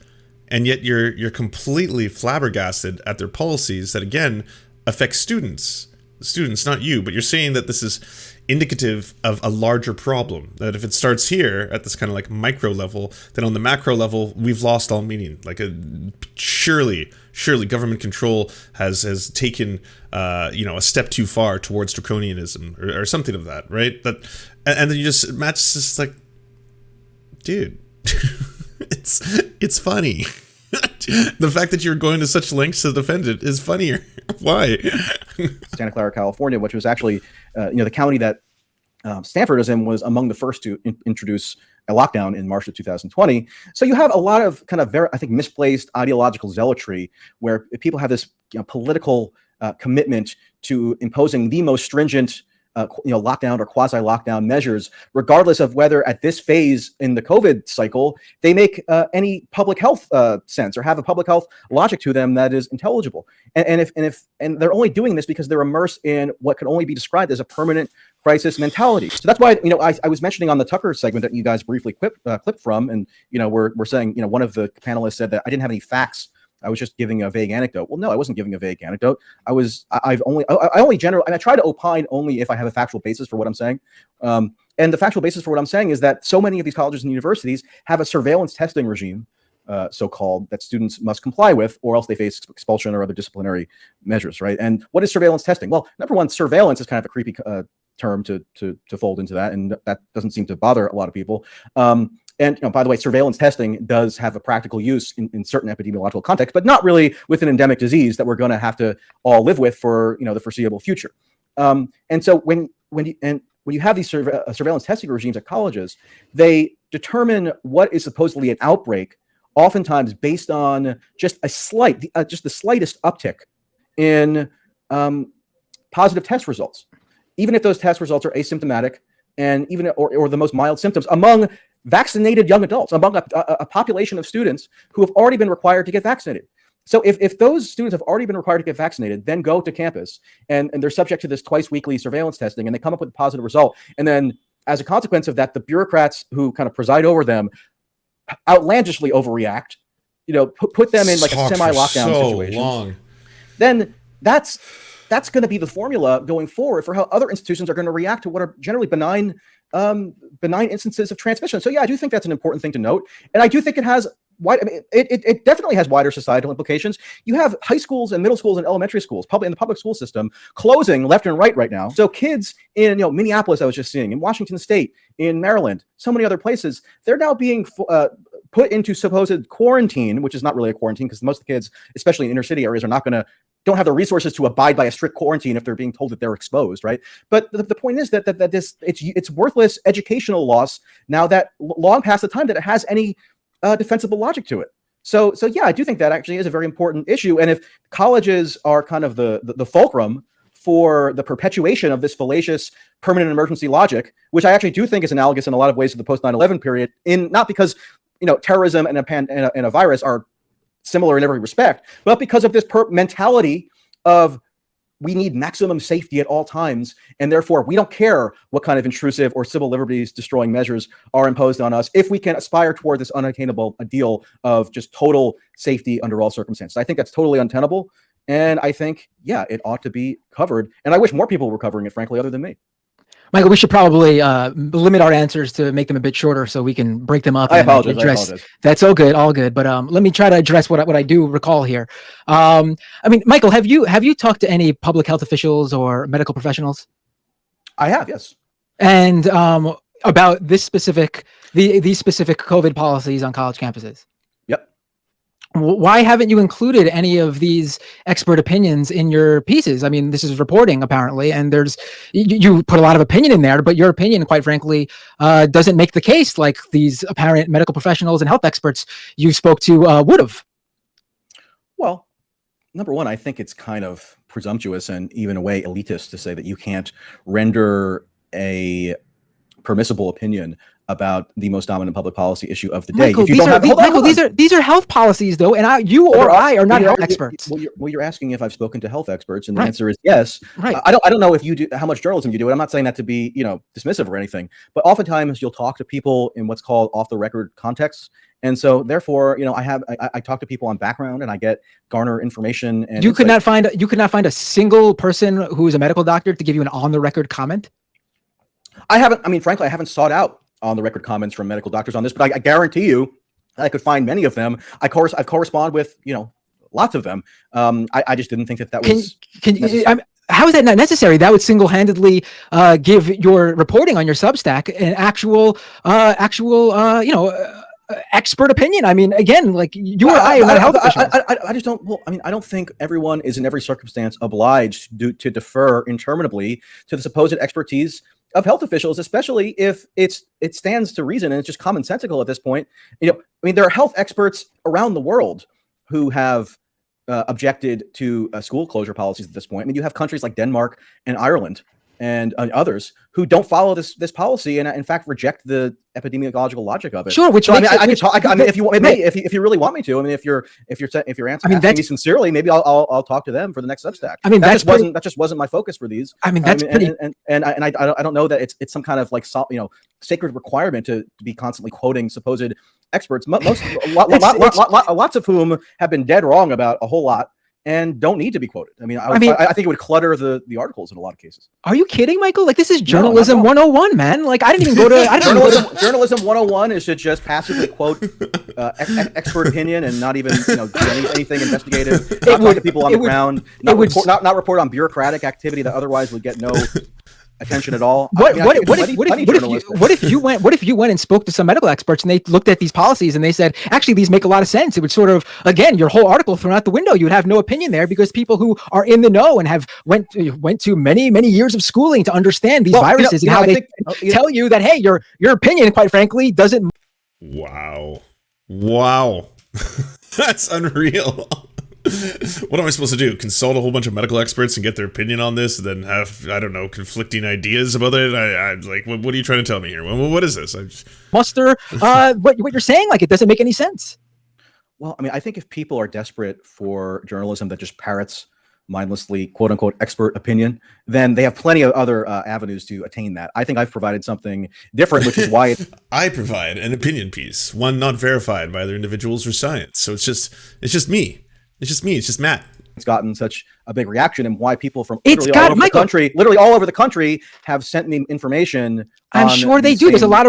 and yet you're completely flabbergasted at their policies that, again, affect students, not you. But you're saying that this is indicative of a larger problem, that if it starts here at this kind of like micro level, then on the macro level, we've lost all meaning. Like, surely government control has taken, a step too far towards draconianism or something of that, right? And then Matt's just like, dude, it's funny. The fact that you're going to such lengths to defend it is funnier. Why? Santa Clara, California, which was actually, the county that Stanford is in, was among the first to introduce a lockdown in March of 2020. So you have a lot of kind of very, I think, misplaced ideological zealotry where people have this political commitment to imposing the most stringent lockdown or quasi-lockdown measures, regardless of whether at this phase in the COVID cycle, they make any public health sense or have a public health logic to them that is intelligible. And they're only doing this because they're immersed in what can only be described as a permanent crisis mentality. So that's why, I was mentioning on the Tucker segment that you guys briefly clipped from, and, we're saying, one of the panelists said that I didn't have any facts. I was just giving a vague anecdote. Well, no, I wasn't giving a vague anecdote. I try to opine only if I have a factual basis for what I'm saying. And the factual basis for what I'm saying is that so many of these colleges and universities have a surveillance testing regime, so-called, that students must comply with, or else they face expulsion or other disciplinary measures, right? And what is surveillance testing? Well, number one, surveillance is kind of a creepy term to fold into that, and that doesn't seem to bother a lot of people. And by the way, surveillance testing does have a practical use in certain epidemiological contexts, but not really with an endemic disease that we're going to have to all live with for the foreseeable future. And so when you have these surveillance testing regimes at colleges, they determine what is supposedly an outbreak, oftentimes based on just the slightest uptick in positive test results, even if those test results are asymptomatic and even or the most mild symptoms among vaccinated young adults, among a population of students who have already been required to get vaccinated. So if those students have already been required to get vaccinated, then go to campus and they're subject to this twice weekly surveillance testing, and they come up with a positive result, and then as a consequence of that, the bureaucrats who kind of preside over them outlandishly overreact, put them in like a semi-lockdown situation. Then that's going to be the formula going forward for how other institutions are going to react to what are generally benign instances of transmission. So yeah, I do think that's an important thing to note, and I do think it has it definitely has wider societal implications. You have high schools and middle schools and elementary schools, in the public school system, closing left and right now. So kids in Minneapolis, I was just seeing, in Washington State, in Maryland, so many other places, they're now being put into supposed quarantine, which is not really a quarantine because most of the kids, especially in inner city areas, don't have the resources to abide by a strict quarantine if they're being told that they're exposed, right? But the point is that it's worthless educational loss now that long past the time that it has any defensible logic to it. So yeah, I do think that actually is a very important issue. And if colleges are kind of the fulcrum for the perpetuation of this fallacious permanent emergency logic, which I actually do think is analogous in a lot of ways to the post 9/11 period, not because terrorism and a virus are similar in every respect, but because of this mentality of we need maximum safety at all times, and therefore we don't care what kind of intrusive or civil liberties destroying measures are imposed on us if we can aspire toward this unattainable ideal of just total safety under all circumstances. I think that's totally untenable, and I think, yeah, it ought to be covered, and I wish more people were covering it, frankly, other than me. Michael, we should probably limit our answers to make them a bit shorter so we can break them up. I apologize. That's all good. But let me try to address what I do recall here. Michael, have you talked to any public health officials or medical professionals? I have, yes. And about these specific COVID policies on college campuses? Why haven't you included any of these expert opinions in your pieces? I mean, this is reporting apparently, and you put a lot of opinion in there, but your opinion, quite frankly, doesn't make the case like these apparent medical professionals and health experts you spoke to would have. Well, number one, I think it's kind of presumptuous and even a way elitist to say that you can't render a permissible opinion about the most dominant public policy issue of the day. Michael, these are health policies, though, and I are not health experts. Well, you're asking if I've spoken to health experts, and the answer is yes. Right. I don't know if you do how much journalism you do, and I'm not saying that to be dismissive or anything, but oftentimes you'll talk to people in what's called off the record contexts, and so therefore, I talk to people on background, and I garner information. And you could not find a single person who is a medical doctor to give you an on the record comment. Frankly, I haven't sought out on the record comments from medical doctors on this, but I guarantee you I could find many of them. I've corresponded with, lots of them. I just didn't think that was how is that not necessary? That would single-handedly give your reporting on your Substack an actual expert opinion. I mean, again, like you or I are not health officials. I just don't. Well, I don't think everyone is in every circumstance obliged to defer interminably to the supposed expertise of health officials, especially if it stands to reason and it's just commonsensical at this point. There are health experts around the world who have objected to school closure policies at this point. You have countries like Denmark and Ireland and others who don't follow this policy and in fact reject the epidemiological logic of it. Sure, which if you really want me to, if you're asking me sincerely, maybe I'll talk to them for the next Substack. That just wasn't my focus for these. I don't know that it's some kind of sacred requirement to be constantly quoting supposed experts. Lots of whom have been dead wrong about a whole lot and don't need to be quoted. I think it would clutter the articles in a lot of cases. Are you kidding, Michael? Like, this is journalism 101, man. Like, I didn't even go to journalism 101 is to just passively quote expert opinion and not even do anything investigative. Not talk to people on the ground. Not report on bureaucratic activity that otherwise would get no attention at all. What if you went and spoke to some medical experts and they looked at these policies and they said, actually, these make a lot of sense? It would sort of, again, your whole article thrown out the window. You would have no opinion there because people who are in the know and have went to many years of schooling to understand these viruses and how they tell you that, hey, your opinion, quite frankly, doesn't. Wow. That's unreal. What am I supposed to do? Consult a whole bunch of medical experts and get their opinion on this, and then have, I don't know, conflicting ideas about it? I like, what are you trying to tell me here? What is this? Muster what you're saying, like, it doesn't make any sense. Well, I mean, I think if people are desperate for journalism that just parrots mindlessly, quote unquote, expert opinion, then they have plenty of other avenues to attain that. I think I've provided something different, which is why I provide an opinion piece, one not verified by other individuals or science. So it's just me. It's just Matt. It's gotten such a big reaction, and why people from literally all over the country have sent me information. I'm sure they do. There's a lot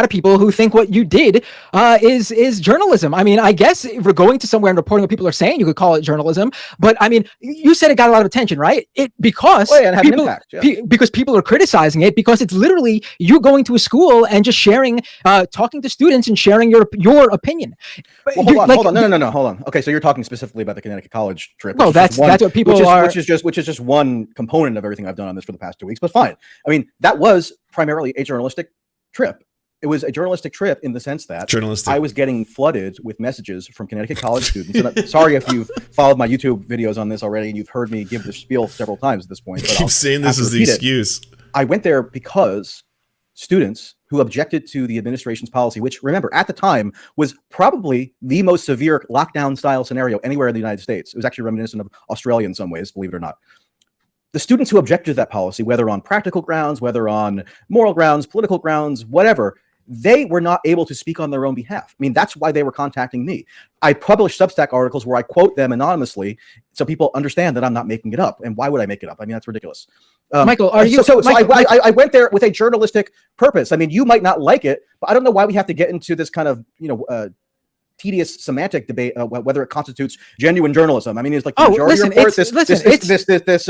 of people who think what you did is journalism. I mean, I guess if we're going to somewhere and reporting what people are saying, you could call it journalism. But I mean, you said it got a lot of attention, right? Because because people are criticizing it, because it's literally you going to a school and just sharing, talking to students and sharing your opinion. Well, hold on. No. Hold on. Okay, so you're talking specifically about the Connecticut college trip. Well, that's what people are. Which is just one component of everything I've done on this for the past 2 weeks. But fine. I mean, that was primarily a journalistic trip. It was a journalistic trip in the sense that I was getting flooded with messages from Connecticut college students. And I'm sorry if you've followed my YouTube videos on this already and you've heard me give the spiel several times at this point. But keep saying this is the excuse. I went there because students who objected to the administration's policy, which, remember, at the time was probably the most severe lockdown style scenario anywhere in the United States. It was actually reminiscent of Australia in some ways, believe it or not. The students who objected to that policy, whether on practical grounds, whether on moral grounds, political grounds, whatever, they were not able to speak on their own behalf. I mean, that's why they were contacting me. I published Substack articles where I quote them anonymously so people understand that I'm not making it up. And why would I make it up? I mean, that's ridiculous. Michael, are you? I went there with a journalistic purpose. I mean, you might not like it, but I don't know why we have to get into this kind of, tedious semantic debate whether it constitutes genuine journalism. I mean, it's like the majority report, this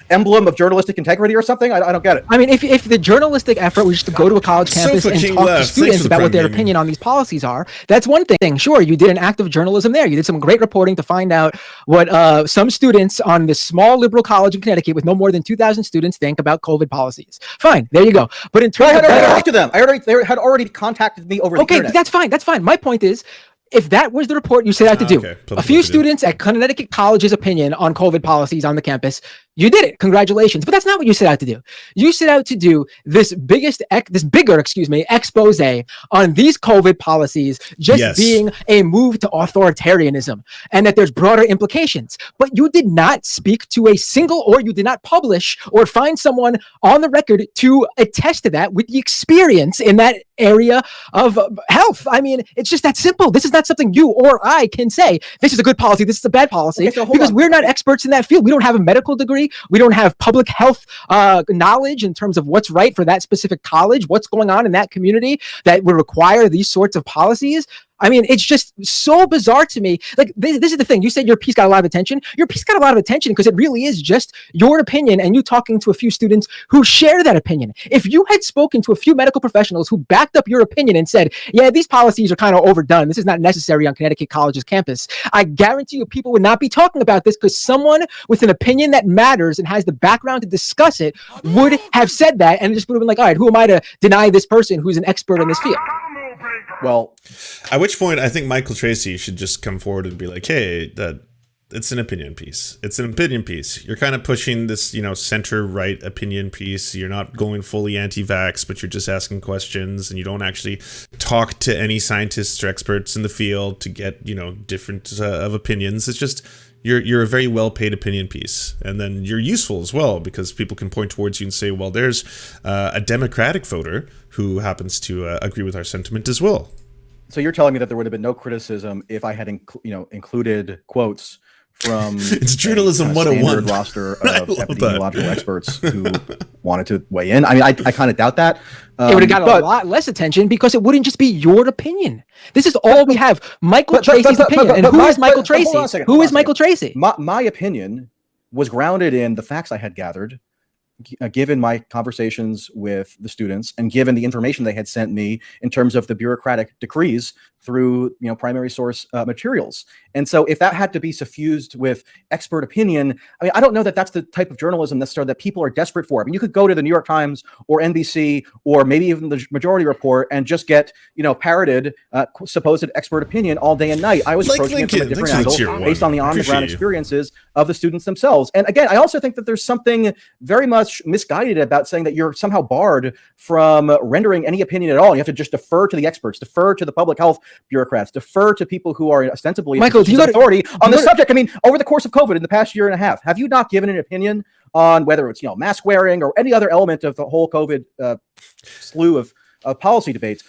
emblem of journalistic integrity or something. I don't get it. I mean, if the journalistic effort was just to go to a college campus and talk to students about what their opinion on these policies are, that's one thing. Sure, you did an act of journalism there. You did some great reporting to find out what some students on this small liberal college in Connecticut with no more than 2,000 students think about COVID policies. Fine, there you go. But in terms of I talked to them. They had already contacted me over the internet. Okay, that's fine. My point is, if that was the report you set out to do, a few students at Connecticut College's opinion on COVID policies on the campus, you did it. Congratulations. But that's not what you set out to do. You set out to do this bigger expose on these COVID policies just being a move to authoritarianism and that there's broader implications. But you did not speak to a single, or you did not publish or find someone on the record to attest to that with the experience in that area of health. I mean, it's just that simple. This is not something you or I can say, this is a good policy, this is a bad policy, because we're not experts in that field. We don't have a medical degree. We don't have public health knowledge in terms of what's right for that specific college, what's going on in that community that would require these sorts of policies. I mean, it's just so bizarre to me. Like, this is the thing. You said your piece got a lot of attention. Your piece got a lot of attention because it really is just your opinion and you talking to a few students who share that opinion. If you had spoken to a few medical professionals who backed up your opinion and said, yeah, these policies are kind of overdone, this is not necessary on Connecticut College's campus, I guarantee you people would not be talking about this, because someone with an opinion that matters and has the background to discuss it would have said that, and just would have been like, all right, who am I to deny this person who's an expert in this field? Well, at which point I think Michael Tracey should just come forward and be like, hey, it's an opinion piece. It's an opinion piece. You're kind of pushing this, center-right opinion piece. You're not going fully anti-vax, but you're just asking questions, and you don't actually talk to any scientists or experts in the field to get, different of opinions. It's just you're a very well-paid opinion piece, and then you're useful as well, because people can point towards you and say, well, there's a Democratic voter who happens to agree with our sentiment as well. So you're telling me that there would have been no criticism if I had included quotes from it's journalism 101 roster of epidemiological experts who wanted to weigh in. I mean, I kind of doubt that. It would have got a lot less attention because it wouldn't just be your opinion. This is all we have. Michael Tracey's opinion. And who is Michael Tracey? Who is Michael Tracey? My opinion was grounded in the facts I had gathered given my conversations with the students and given the information they had sent me in terms of the bureaucratic decrees through primary source materials. And so if that had to be suffused with expert opinion, I mean, I don't know that that's the type of journalism necessarily that people are desperate for. I mean, you could go to the New York Times or NBC or maybe even the Majority Report and just get parroted supposed expert opinion all day and night. I was approaching it from a different angle based on the on-the-ground experiences of the students themselves. And again, I also think that there's something very much misguided about saying that you're somehow barred from rendering any opinion at all. You have to just defer to the experts, defer to the public health bureaucrats, defer to people who are ostensibly authority on the subject. I mean, over the course of COVID in the past year and a half, have you not given an opinion on whether it's mask wearing or any other element of the whole COVID slew of policy debates?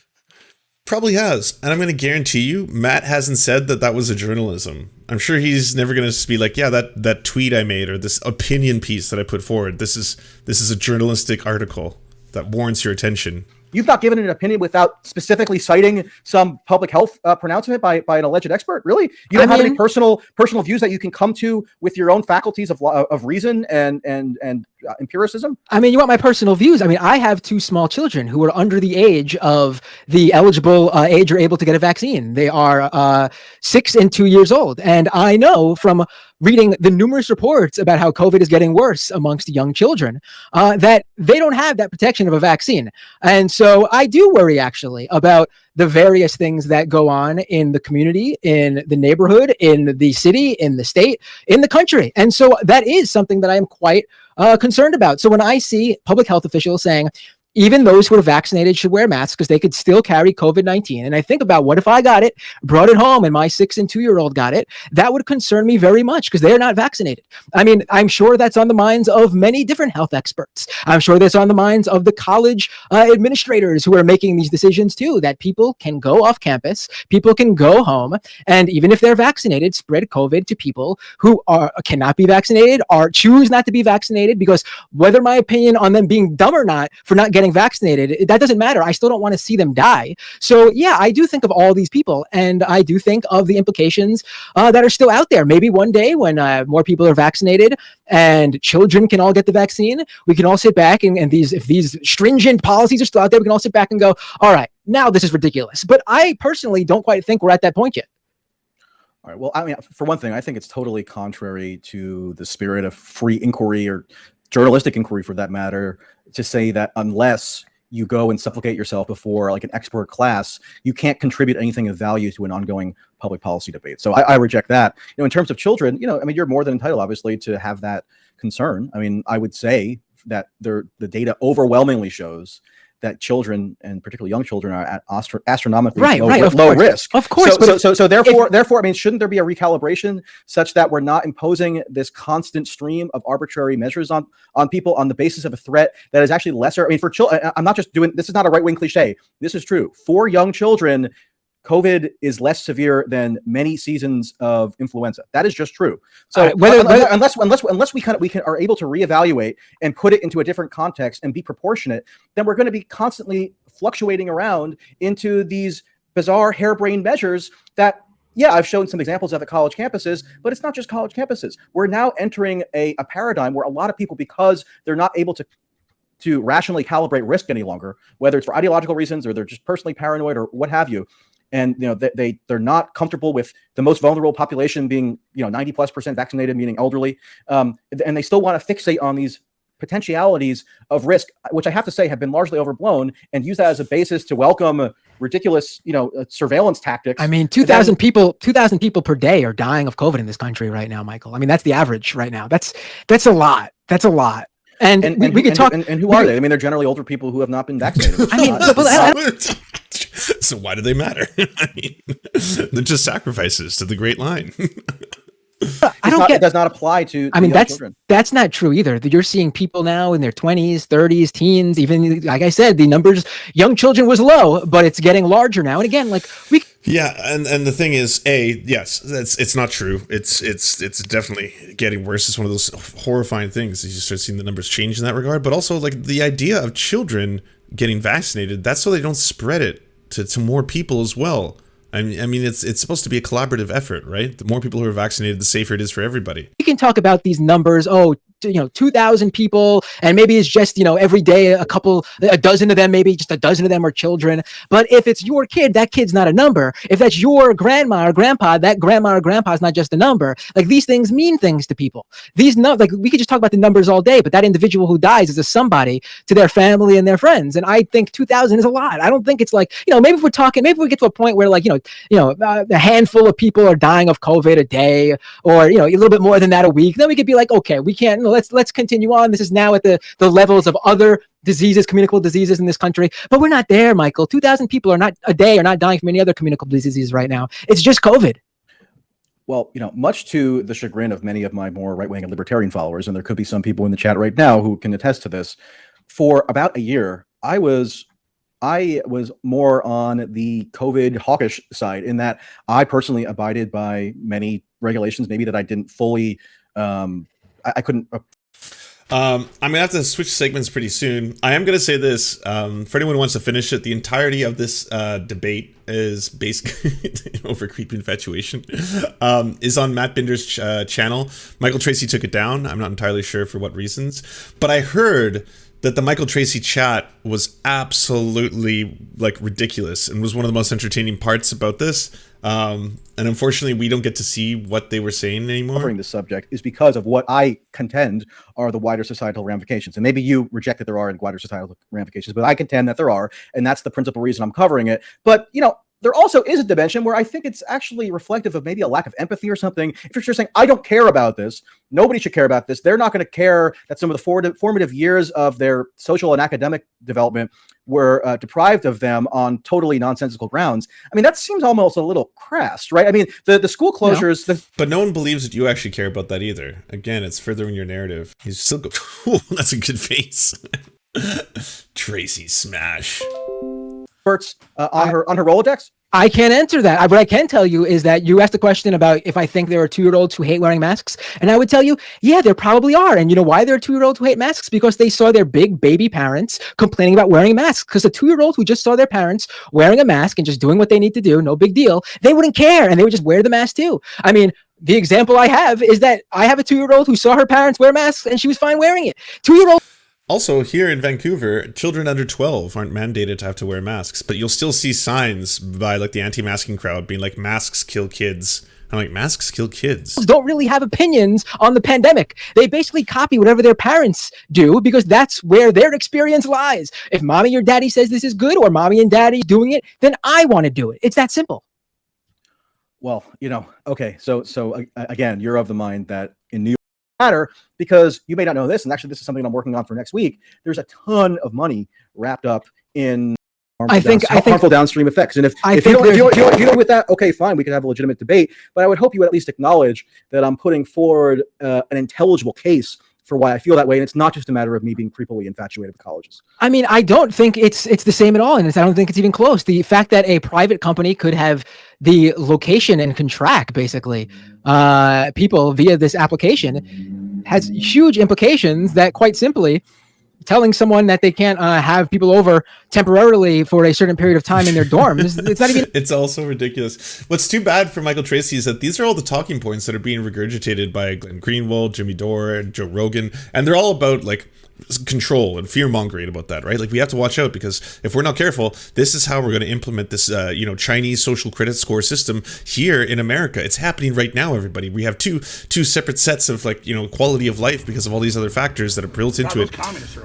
Probably has. And I'm going to guarantee you, Matt hasn't said that was a journalism. I'm sure he's never going to be like, yeah, that tweet I made or this opinion piece that I put forward, this is a journalistic article that warrants your attention. You've not given an opinion without specifically citing some public health pronouncement by an alleged expert. Really, you don't have any personal views that you can come to with your own faculties of reason and empiricism. I mean, you want my personal views? I mean, I have 2 small children who are under the age of the eligible age or able to get a vaccine. They are 6 and 2 years old, and I know from reading the numerous reports about how COVID is getting worse amongst young children, that they don't have that protection of a vaccine. And so I do worry actually about the various things that go on in the community, in the neighborhood, in the city, in the state, in the country. And so that is something that I am quite concerned about. So when I see public health officials saying, even those who are vaccinated should wear masks because they could still carry COVID-19. And I think about what if I got it, brought it home, and my 6 and 2-year-old got it? That would concern me very much because they are not vaccinated. I mean, I'm sure that's on the minds of many different health experts. I'm sure that's on the minds of the college administrators who are making these decisions too, that people can go off campus, people can go home, and even if they're vaccinated, spread COVID to people who cannot be vaccinated or choose not to be vaccinated, because whether my opinion on them being dumb or not for not getting vaccinated, that doesn't matter. I still don't want to see them die. So yeah, I do think of all these people, and I do think of the implications that are still out there. Maybe one day when more people are vaccinated and children can all get the vaccine, we can all sit back and if these stringent policies are still out there, we can all sit back and go, all right, now this is ridiculous. But I personally don't quite think we're at that point yet. All right. Well, I mean, for one thing, I think it's totally contrary to the spirit of free inquiry or journalistic inquiry for that matter, to say that unless you go and supplicate yourself before like an expert class, you can't contribute anything of value to an ongoing public policy debate. So I reject that. In terms of children, I mean, you're more than entitled, obviously, to have that concern. I mean, I would say that the data overwhelmingly shows that children, and particularly young children, are at astronomically low risk. Of course. So therefore, I mean, shouldn't there be a recalibration such that we're not imposing this constant stream of arbitrary measures on people on the basis of a threat that is actually lesser? I mean, for children, I'm not just doing this is not a right-wing cliche. This is true. For young children, COVID is less severe than many seasons of influenza. That is just true. So unless we are able to reevaluate and put it into a different context and be proportionate, then we're going to be constantly fluctuating around into these bizarre harebrained measures that, yeah, I've shown some examples of at college campuses, but it's not just college campuses. We're now entering a paradigm where a lot of people, because they're not able to rationally calibrate risk any longer, whether it's for ideological reasons or they're just personally paranoid or what have you, and they're not comfortable with the most vulnerable population being 90+% vaccinated, meaning elderly, and they still want to fixate on these potentialities of risk, which I have to say have been largely overblown, and use that as a basis to welcome ridiculous surveillance tactics. I mean, 2,000 people per day are dying of COVID in this country right now, Michael. I mean, that's the average right now. That's a lot. That's a lot. And we could talk. And who are they? I mean, they're generally older people who have not been vaccinated. I mean, so why do they matter? I mean, they're just sacrifices to the great line. It does not apply to children. That's not true either. You're seeing people now in their 20s, 30s, teens, even like I said, the numbers, young children was low, but it's getting larger now. And again, yeah, and the thing is, yes, it's not true. It's definitely getting worse. It's one of those horrifying things. You start seeing the numbers change in that regard. But also, like, the idea of children getting vaccinated, that's so they don't spread it to more people as well. I mean, it's supposed to be a collaborative effort, right? The more people who are vaccinated, the safer it is for everybody. We can talk about these numbers. Oh, 2,000 people, and maybe it's just every day a dozen of them, maybe just a dozen of them are children. But if it's your kid, that kid's not a number. If that's your grandma or grandpa, that grandma or grandpa is not just a number. Like, these things mean things to people. Like, we could just talk about the numbers all day, but that individual who dies is a somebody to their family and their friends. And I think 2,000 is a lot. I don't think it's like, maybe if we're talking, maybe we get to a point where, like, a handful of people are dying of COVID a day, or a little bit more than that a week, then we could be like, okay, we can't, let's continue on. This is now at the levels of other diseases, communicable diseases in this country. But we're not there, Michael. 2,000 people are not dying from any other communicable diseases right now. It's just COVID. Well, much to the chagrin of many of my more right-wing and libertarian followers, and there could be some people in the chat right now who can attest to this, for about a year, I was more on the COVID hawkish side, in that I personally abided by many regulations, maybe that I didn't fully, I couldn't. I'm gonna have to switch segments pretty soon. I am gonna say this, for anyone who wants to finish it, the entirety of this debate is basically over creepy infatuation, is on Matt Binder's channel. Michael Tracey took it down. I'm not entirely sure for what reasons, but I heard that the Michael Tracey chat was absolutely like ridiculous and was one of the most entertaining parts about this. And unfortunately, we don't get to see what they were saying anymore. Covering this subject is because of what I contend are the wider societal ramifications. And maybe you reject that there are wider societal ramifications, but I contend that there are, and that's the principal reason I'm covering it. But, there also is a dimension where I think it's actually reflective of maybe a lack of empathy or something. If you're just saying, I don't care about this, nobody should care about this, they're not going to care that some of the formative years of their social and academic development were deprived of them on totally nonsensical grounds. I mean, that seems almost a little crass, right? I mean, the school closures... But no one believes that you actually care about that either. Again, it's furthering your narrative. He's still go. Ooh, that's a good face. Tracy smash. On her Rolodex? I can't answer that. What I can tell you is that you asked a question about if I think there are 2-year-olds who hate wearing masks. And I would tell you, yeah, there probably are. And you know why there are 2-year-olds who hate masks? Because they saw their big baby parents complaining about wearing masks. Because a 2-year-old who just saw their parents wearing a mask and just doing what they need to do, no big deal, they wouldn't care. And they would just wear the mask too. I mean, the example I have is that I have a 2-year-old who saw her parents wear masks and she was fine wearing it. 2-year-old. Also, here in Vancouver, children under 12 aren't mandated to have to wear masks, but you'll still see signs by like the anti-masking crowd being like, masks kill kids. I'm like, masks kill kids. Don't really have opinions on the pandemic. They basically copy whatever their parents do because that's where their experience lies. If mommy or daddy says this is good, or mommy and daddy doing it, then I want to do it. It's that simple. Well, okay. So again, you're of the mind that in New York matter, because you may not know this, and actually this is something I'm working on for next week. There's a ton of money wrapped up in harmful downstream effects. And if you don't with that, okay, fine, we could have a legitimate debate, but I would hope you would at least acknowledge that I'm putting forward an intelligible case for why I feel that way. And it's not just a matter of me being creepily infatuated with colleges. I mean, I don't think it's the same at all. And I don't think it's even close. The fact that a private company could have the location and can track basically people via this application has huge implications that, quite simply, telling someone that they can't have people over temporarily for a certain period of time in their dorms, it's not even... It's also ridiculous. What's too bad for Michael Tracey is that these are all the talking points that are being regurgitated by Glenn Greenwald, Jimmy Dore, and Joe Rogan, and they're all about like control and fear-mongering about that, right? Like, we have to watch out, because if we're not careful, this is how we're going to implement this Chinese social credit score system here in America. It's happening right now, everybody. We have two separate sets of quality of life because of all these other factors that are built into it.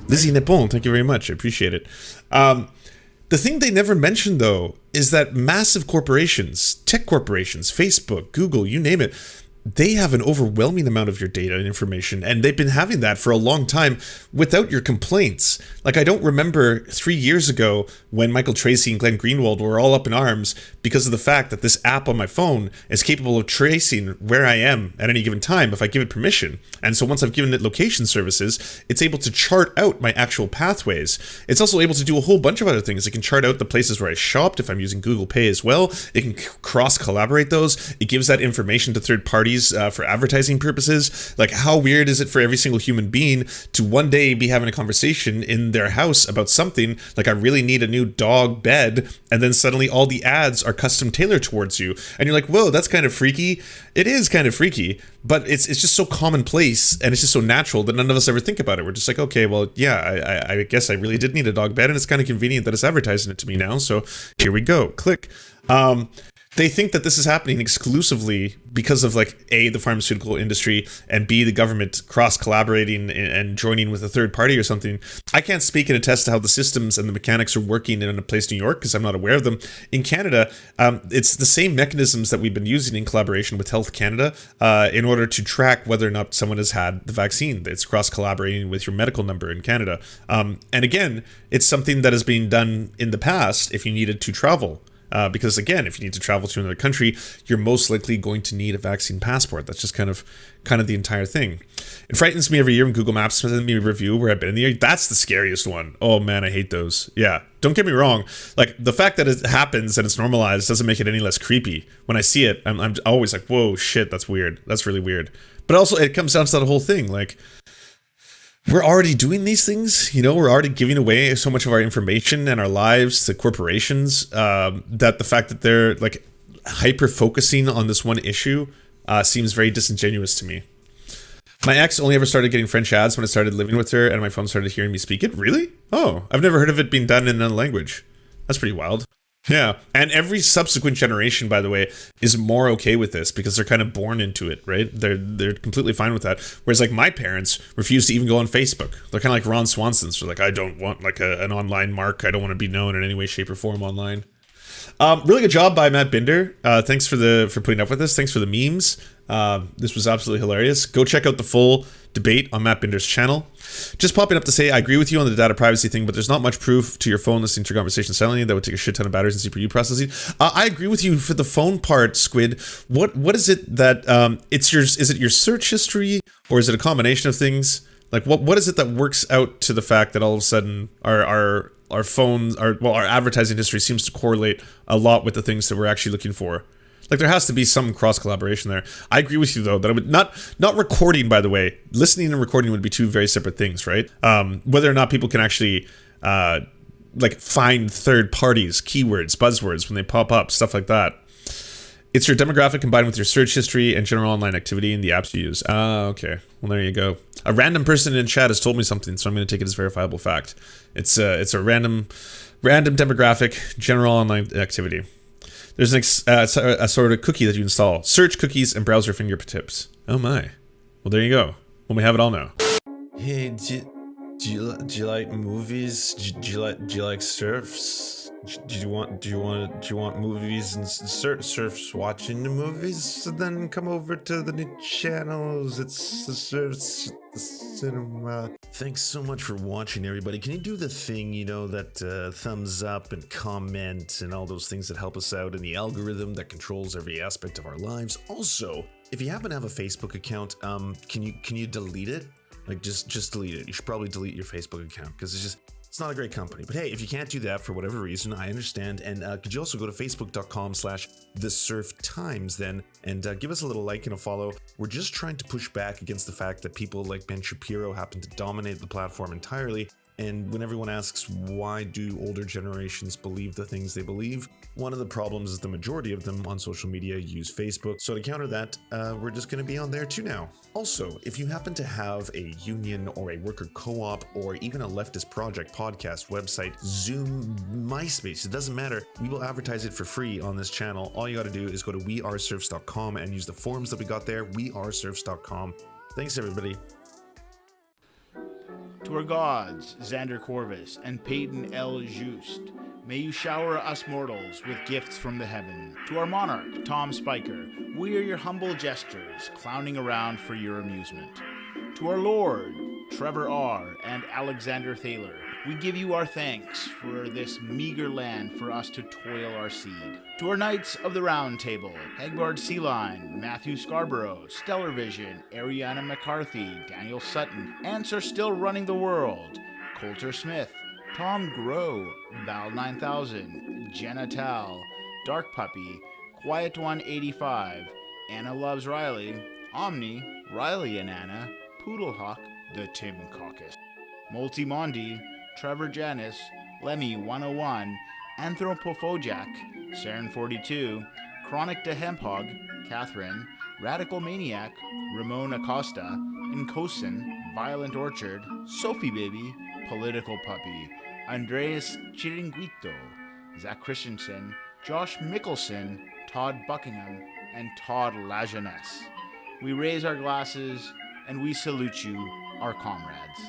Lizzie Nepon, thank you very much. I appreciate it. The thing they never mentioned, though, is that massive corporations, tech corporations, Facebook, Google, you name it, they have an overwhelming amount of your data and information, and they've been having that for a long time without your complaints. Like, I don't remember 3 years ago when Michael Tracey and Glenn Greenwald were all up in arms because of the fact that this app on my phone is capable of tracing where I am at any given time if I give it permission. And so once I've given it location services, it's able to chart out my actual pathways. It's also able to do a whole bunch of other things. It can chart out the places where I shopped if I'm using Google Pay as well. It can cross-collaborate those. It gives that information to third parties parties for advertising purposes. Like, how weird is it for every single human being to one day be having a conversation in their house about something like, I really need a new dog bed, and then suddenly all the ads are custom tailored towards you, and you're like, whoa, that's kind of freaky. It is kind of freaky, but it's just so commonplace, and it's just so natural that none of us ever think about it. We're just like, okay, well, yeah, I guess I really did need a dog bed, and it's kind of convenient that it's advertising it to me now, so here we go, click. They think that this is happening exclusively because of, like, A, the pharmaceutical industry, and B, the government cross-collaborating and joining with a third party or something. I can't speak and attest to how the systems and the mechanics are working in a place, New York, because I'm not aware of them. In Canada, it's the same mechanisms that we've been using in collaboration with Health Canada in order to track whether or not someone has had the vaccine. It's cross-collaborating with your medical number in Canada. And again, it's something that has been done in the past if you needed to travel. Because again, if you need to travel to another country, you're most likely going to need a vaccine passport. That's just kind of the entire thing. It frightens me every year when Google Maps sends me a review where I've been in the air. That's the scariest one. Oh man, I hate those. Yeah, don't get me wrong. Like, the fact that it happens and it's normalized doesn't make it any less creepy. When I see it, I'm always like, whoa, shit, that's weird. That's really weird. But also, it comes down to that whole thing, like, we're already doing these things, you know, we're already giving away so much of our information and our lives to corporations, that the fact that they're, like, hyper focusing on this one issue seems very disingenuous to me. My ex only ever started getting French ads when I started living with her and my phone started hearing me speak it. Really? Oh, I've never heard of it being done in another language. That's pretty wild. Yeah, and every subsequent generation, by the way, is more okay with this because they're kind of born into it, right? They're completely fine with that. Whereas, like, my parents refuse to even go on Facebook. They're kind of like Ron Swanson's. So, like, I don't want, like, an online mark. I don't want to be known in any way, shape, or form online. Really good job by Matt Binder. Thanks for putting up with this. Thanks for the memes. This was absolutely hilarious. Go check out the full debate on Matt Binder's channel. Just popping up to say, I agree with you on the data privacy thing, but there's not much proof to your phone listening to your conversation silently. That would take a shit ton of batteries and CPU processing. I agree with you for the phone part, Squid. What is it that is it your search history, or is it a combination of things? Like, what is it that works out to the fact that all of a sudden our phones, our advertising history seems to correlate a lot with the things that we're actually looking for? Like, there has to be some cross collaboration there. I agree with you, though, that I would not recording, by the way. Listening and recording would be two very separate things, right? Whether or not people can actually like, find third parties, keywords, buzzwords when they pop up, stuff like that. It's your demographic combined with your search history and general online activity in the apps you use. Okay. Well, there you go. A random person in chat has told me something, so I'm going to take it as verifiable fact. It's a random demographic, general online activity. There's a sort of cookie that you install. Search cookies and browser fingertips. Oh my. Well, there you go. Well, we have it all now. Hey, do you like movies? Do you like Serfs? Do you want movies and Serfs watching the movies? So then come over to the new channels. It's the Serfs Cinema. Thanks so much for watching, everybody. Can you do the thing, you know, that thumbs up and comment and all those things that help us out in the algorithm that controls every aspect of our lives? Also, if you happen to have a Facebook account, can you delete it? Like, just delete it. You should probably delete your Facebook account because it's not a great company. But hey, if you can't do that for whatever reason, I understand. And could you also go to facebook.com/thesurftimes then and give us a little like and a follow. We're just trying to push back against the fact that people like Ben Shapiro happen to dominate the platform entirely. And when everyone asks, why do older generations believe the things they believe? One of the problems is the majority of them on social media use Facebook. So to counter that, we're just going to be on there too now. Also, if you happen to have a union or a worker co-op or even a leftist project, podcast, website, Zoom, MySpace, it doesn't matter. We will advertise it for free on this channel. All you got to do is go to weareserfs.com and use the forms that we got there, weareserfs.com. Thanks, everybody. To our gods, Xander Corvus and Peyton L. Just, may you shower us mortals with gifts from the heaven. To our monarch, Tom Spiker, we are your humble jesters, clowning around for your amusement. To our lord, Trevor R. and Alexander Thaler, we give you our thanks for this meager land for us to toil our seed. To our knights of the round table, Egbard Sealine, Matthew Scarborough, Stellar Vision, Ariana McCarthy, Daniel Sutton, Ants Are Still Running the World, Coulter Smith, Tom Grow, Val 9000, Jenna Tal, Dark Puppy, Quiet 185, Anna Loves Riley, Omni, Riley and Anna, Poodlehawk, the Tim Caucus, Multimondi, Trevor Janis, Lemmy 101, Anthropophojak, Saren 42, Chronic de Hemphog, Catherine, Radical Maniac, Ramon Acosta, Incosin, Violent Orchard, Sophie Baby, Political Puppy, Andreas Chiringuito, Zach Christensen, Josh Mickelson, Todd Buckingham, and Todd Lajeunesse. We raise our glasses and we salute you, our comrades.